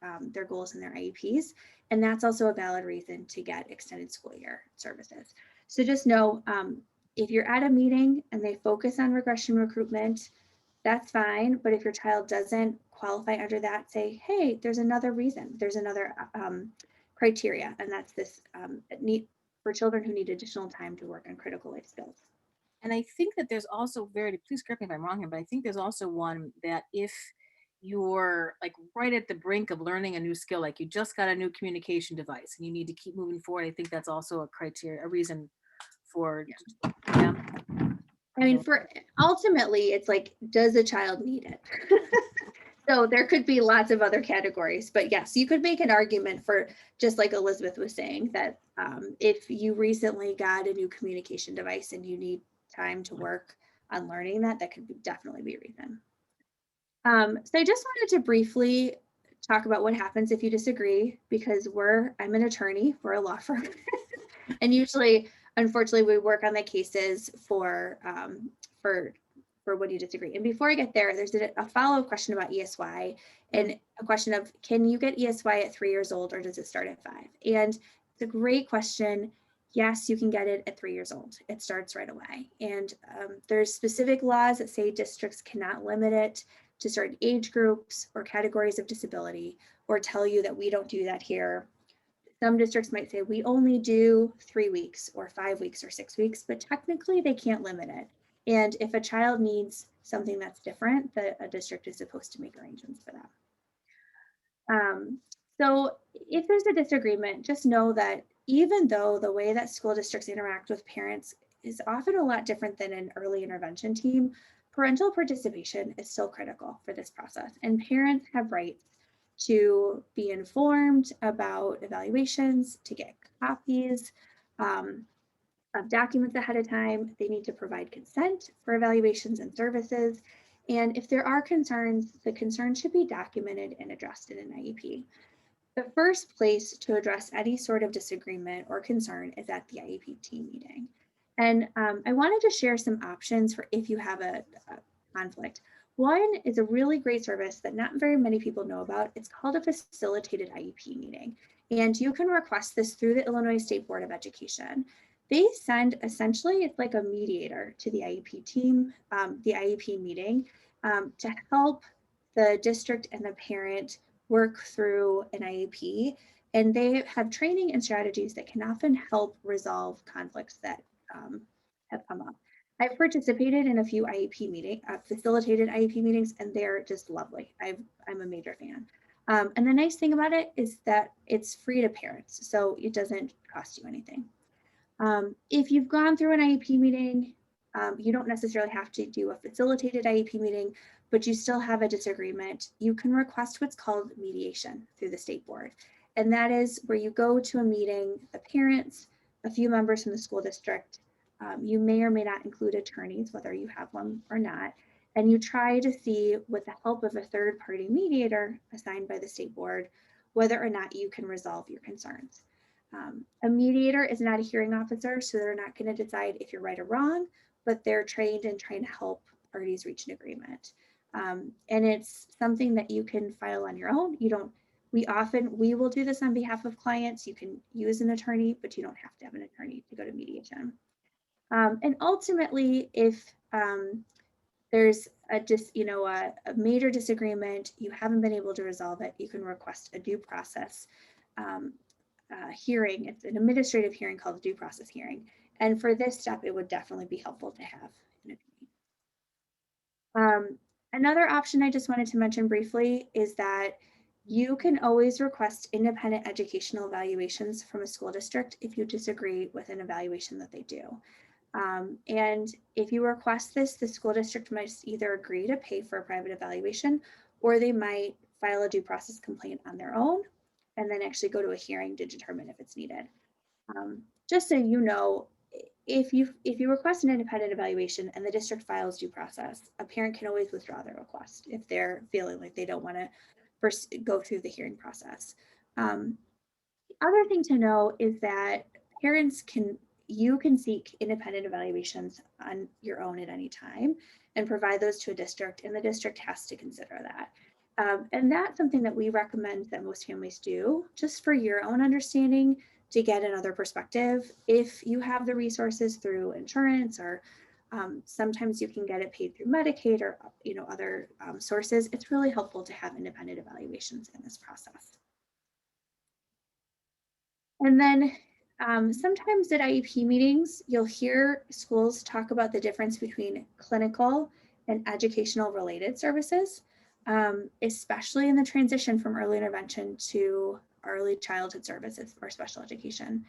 goals and their IEPs. And that's also a valid reason to get extended school year services. So just know if you're at a meeting and they focus on regression recoupment, that's fine. But if your child doesn't qualify under that, say, hey, there's another reason, there's another criteria, and that's this need for children who need additional time to work on critical life skills. And I think that there's also, Verity, please correct me if I'm wrong here, but I think there's also one that if you're like right at the brink of learning a new skill, like you just got a new communication device and you need to keep moving forward, I think that's also a criteria, a reason for, yeah. I mean, for ultimately, it's like, does a child need it? So there could be lots of other categories, but yes, you could make an argument for, just like Elizabeth was saying, that if you recently got a new communication device and you need time to work on learning that, that could definitely be a reason. So I just wanted to briefly talk about what happens if you disagree, because I'm an attorney, we're a law firm, and usually, unfortunately, we work on the cases for when you disagree. And before I get there, there's a follow-up question about ESY and a question of, can you get ESY at 3 years old or does it start at 5? And it's a great question. Yes, you can get it at 3 years old. It starts right away. And there's specific laws that say districts cannot limit it to certain age groups or categories of disability, or tell you that we don't do that here. Some districts might say we only do 3 weeks or 5 weeks or 6 weeks, but technically they can't limit it. And if a child needs something that's different, a district is supposed to make arrangements for that. So if there's a disagreement, just know that even though the way that school districts interact with parents is often a lot different than an early intervention team, parental participation is still critical for this process. And parents have rights to be informed about evaluations, to get copies of documents ahead of time. They need to provide consent for evaluations and services. And if there are concerns, the concerns should be documented and addressed in an IEP. The first place to address any sort of disagreement or concern is at the IEP team meeting. And I wanted to share some options for if you have a conflict. One is a really great service that not very many people know about. It's called a facilitated IEP meeting. And you can request this through the Illinois State Board of Education. They send, essentially, it's like a mediator to the IEP team, the IEP meeting, to help the district and the parent work through an IEP. And they have training and strategies that can often help resolve conflicts that have come up. I've participated in a few IEP facilitated IEP meetings, and they're just lovely. I'm a major fan. And the nice thing about it is that it's free to parents, so it doesn't cost you anything. If you've gone through an IEP meeting, you don't necessarily have to do a facilitated IEP meeting, but you still have a disagreement. You can request what's called mediation through the state board. And that is where you go to a meeting, the parents, a few members from the school district. You may or may not include attorneys, whether you have one or not. And you try to see, with the help of a third party mediator assigned by the state board, whether or not you can resolve your concerns. A mediator is not a hearing officer, so they're not going to decide if you're right or wrong, but they're trained in trying to help parties reach an agreement. And it's something that you can file on your own. We will do this on behalf of clients. You can use an attorney, but you don't have to have an attorney to go to mediation. And ultimately, if there's a major disagreement, you haven't been able to resolve it, you can request a due process hearing. It's an administrative hearing called a due process hearing. And for this step, it would definitely be helpful to have an attorney. Another option I just wanted to mention briefly is that you can always request independent educational evaluations from a school district if you disagree with an evaluation that they do. And if you request this, the school district might either agree to pay for a private evaluation, or they might file a due process complaint on their own and then actually go to a hearing to determine if it's needed. Just so you know, if you request an independent evaluation and the district files due process, a parent can always withdraw their request if they're feeling like they don't want to first go through the hearing process. The other thing to know is that you can seek independent evaluations on your own at any time and provide those to a district, and the district has to consider that. And that's something that we recommend that most families do, just for your own understanding, to get another perspective. If you have the resources through insurance, or sometimes you can get it paid through Medicaid or other sources, it's really helpful to have independent evaluations in this process. And then sometimes at IEP meetings, you'll hear schools talk about the difference between clinical and educational related services, especially in the transition from early intervention to early childhood services or special education.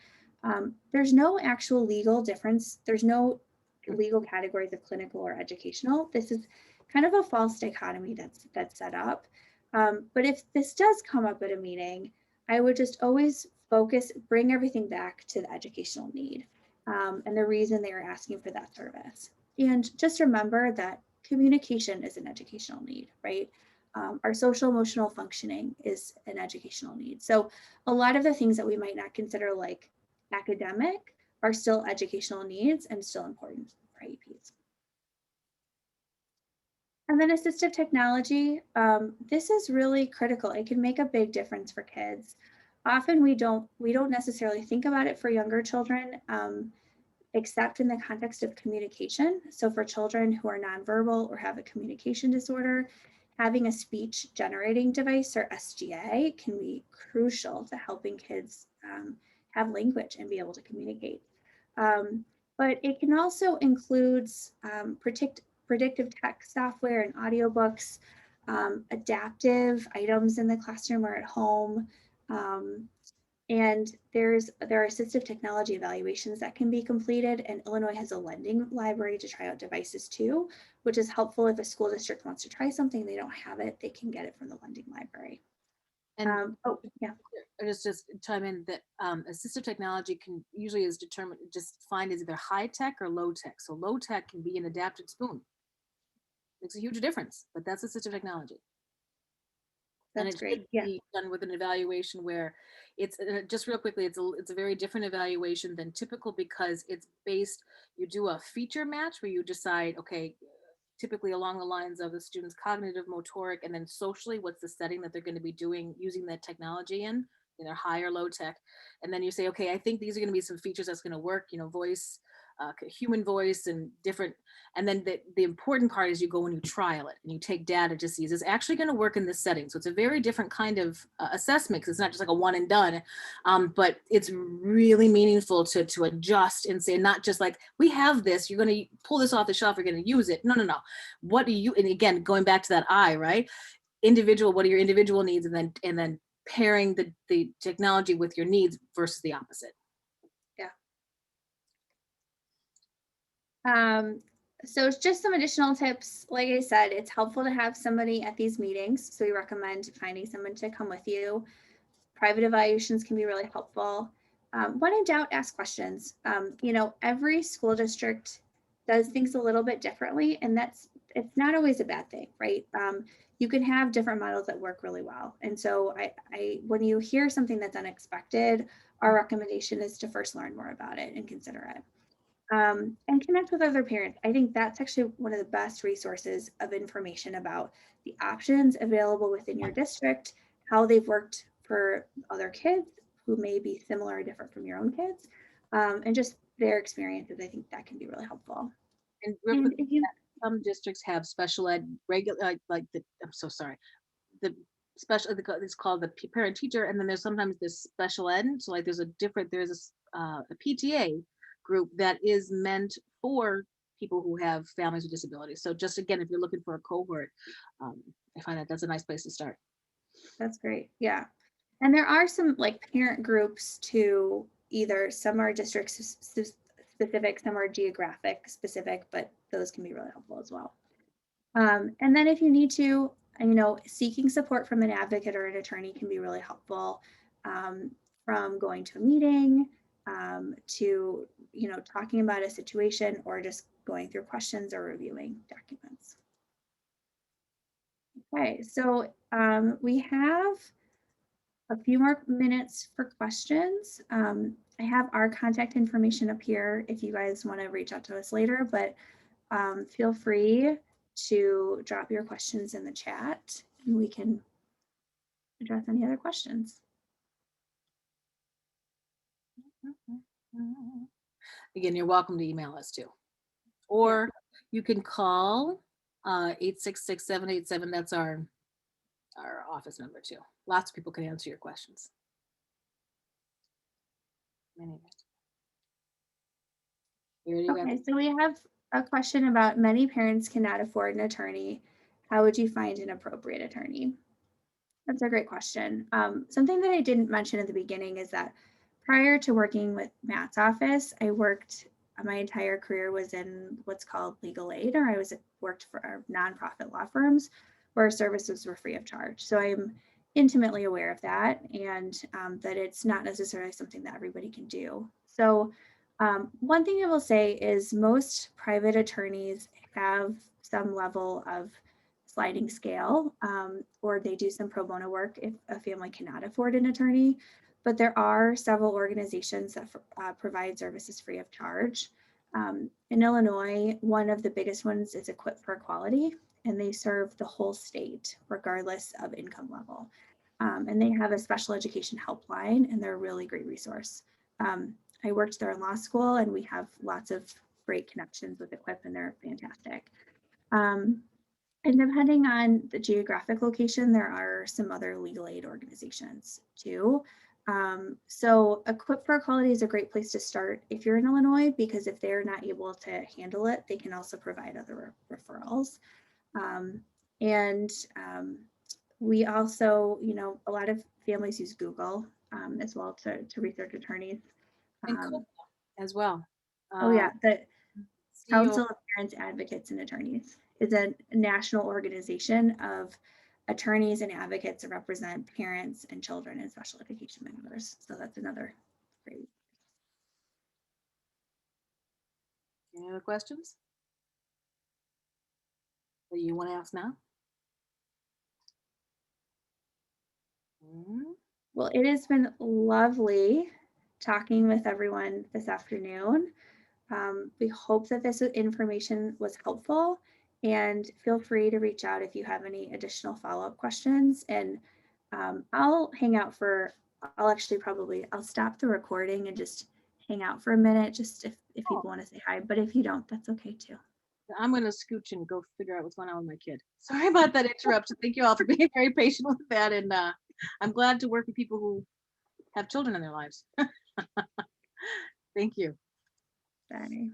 There's no actual legal difference. There's no legal categories of clinical or educational. This is kind of a false dichotomy that's set up. But if this does come up at a meeting, I would just always bring everything back to the educational need and the reason they are asking for that service. And just remember that communication is an educational need, right? Our social emotional functioning is an educational need. So a lot of the things that we might not consider like academic are still educational needs and still important for IEPs. And then assistive technology, this is really critical. It can make a big difference for kids. Often we don't necessarily think about it for younger children, except in the context of communication. So for children who are nonverbal or have a communication disorder, having a speech generating device, or SGA, can be crucial to helping kids have language and be able to communicate. But it can also include predictive text software and audiobooks, adaptive items in the classroom or at home. And there are assistive technology evaluations that can be completed, and Illinois has a lending library to try out devices too, which is helpful if a school district wants to try something, they don't have it, they can get it from the lending library. And oh yeah, just chime in that assistive technology can usually is defined as either high tech or low tech. So low tech can be an adapted spoon. Makes a huge difference, but that's assistive technology. That's and it great. should Yeah. be done with an evaluation where it's just real quickly, it's a very different evaluation than typical, because it's based, you do a feature match where you decide, okay, typically along the lines of the student's cognitive, motoric, and then socially, what's the setting that they're going to be doing using that technology in either high or low tech. And then you say, okay, I think these are going to be some features that's going to work, voice, human voice and different. And then the important part is you go and you trial it and you take data to see, is this actually going to work in this setting? So it's a very different kind of assessment, because it's not just like a one and done, but it's really meaningful to adjust and say, not just like, we have this, you're going to pull this off the shelf, you're going to use it. No. What do you, and again, going back to that I, right? what are your individual needs, and then pairing the technology with your needs versus the opposite. So it's just some additional tips. Like I said, it's helpful to have somebody at these meetings. So we recommend finding someone to come with you. Private evaluations can be really helpful. When in doubt, ask questions. Every school district does things a little bit differently, and it's not always a bad thing, right? You can have different models that work really well. And so when you hear something that's unexpected, our recommendation is to first learn more about it and consider it. And connect with other parents. I think that's actually one of the best resources of information about the options available within your district, how they've worked for other kids who may be similar or different from your own kids, and just their experiences. I think that can be really helpful. And And if you, some districts have special ed regular, I'm so sorry, the special, it's called the parent teacher, and then there's sometimes this special ed. So like there's a PTA group that is meant for people who have families with disabilities. So just again, if you're looking for a cohort, I find that's a nice place to start. That's great. Yeah. And there are some like parent groups too. Either some are district specific, some are geographic specific, but those can be really helpful as well. And then if you need to, seeking support from an advocate or an attorney can be really helpful, from going to a meeting, to, talking about a situation, or just going through questions or reviewing documents. Okay, so we have a few more minutes for questions. I have our contact information up here if you guys want to reach out to us later, but feel free to drop your questions in the chat and we can address any other questions. Again, you're welcome to email us too. Or you can call 866-787. That's our office number too. Lots of people can answer your questions. Okay, so we have a question about many parents cannot afford an attorney. How would you find an appropriate attorney? That's a great question. Something that I didn't mention at the beginning is that prior to working with Matt's office, my entire career was in what's called legal aid, or worked for nonprofit law firms where services were free of charge. So I'm intimately aware of that, and that it's not necessarily something that everybody can do. So one thing I will say is most private attorneys have some level of sliding scale, or they do some pro bono work if a family cannot afford an attorney. But there are several organizations that provide services free of charge. In Illinois, one of the biggest ones is Equip for Equality, and they serve the whole state regardless of income level. And they have a special education helpline, and they're a really great resource. I worked there in law school, and we have lots of great connections with Equip, and they're fantastic. And depending on the geographic location, there are some other legal aid organizations too. So Equip for Equality is a great place to start if you're in Illinois, because if they're not able to handle it, they can also provide other referrals. We also, a lot of families use Google as well to research attorneys. And as well. The Council of Parents, Advocates, and Attorneys is a national organization of attorneys and advocates that represent parents and children in special education members. So that's another great. Any other questions that you want to ask now? Well, it has been lovely talking with everyone this afternoon. We hope that this information was helpful, and feel free to reach out if you have any additional follow-up questions. And I'll stop the recording and just hang out for a minute, just if people want to say hi, but if you don't, that's okay too. I'm going to scooch and go figure out what's going on with my kid. Sorry about that interruption. Thank you all for being very patient with that. And I'm glad to work with people who have children in their lives. Thank you. Bye.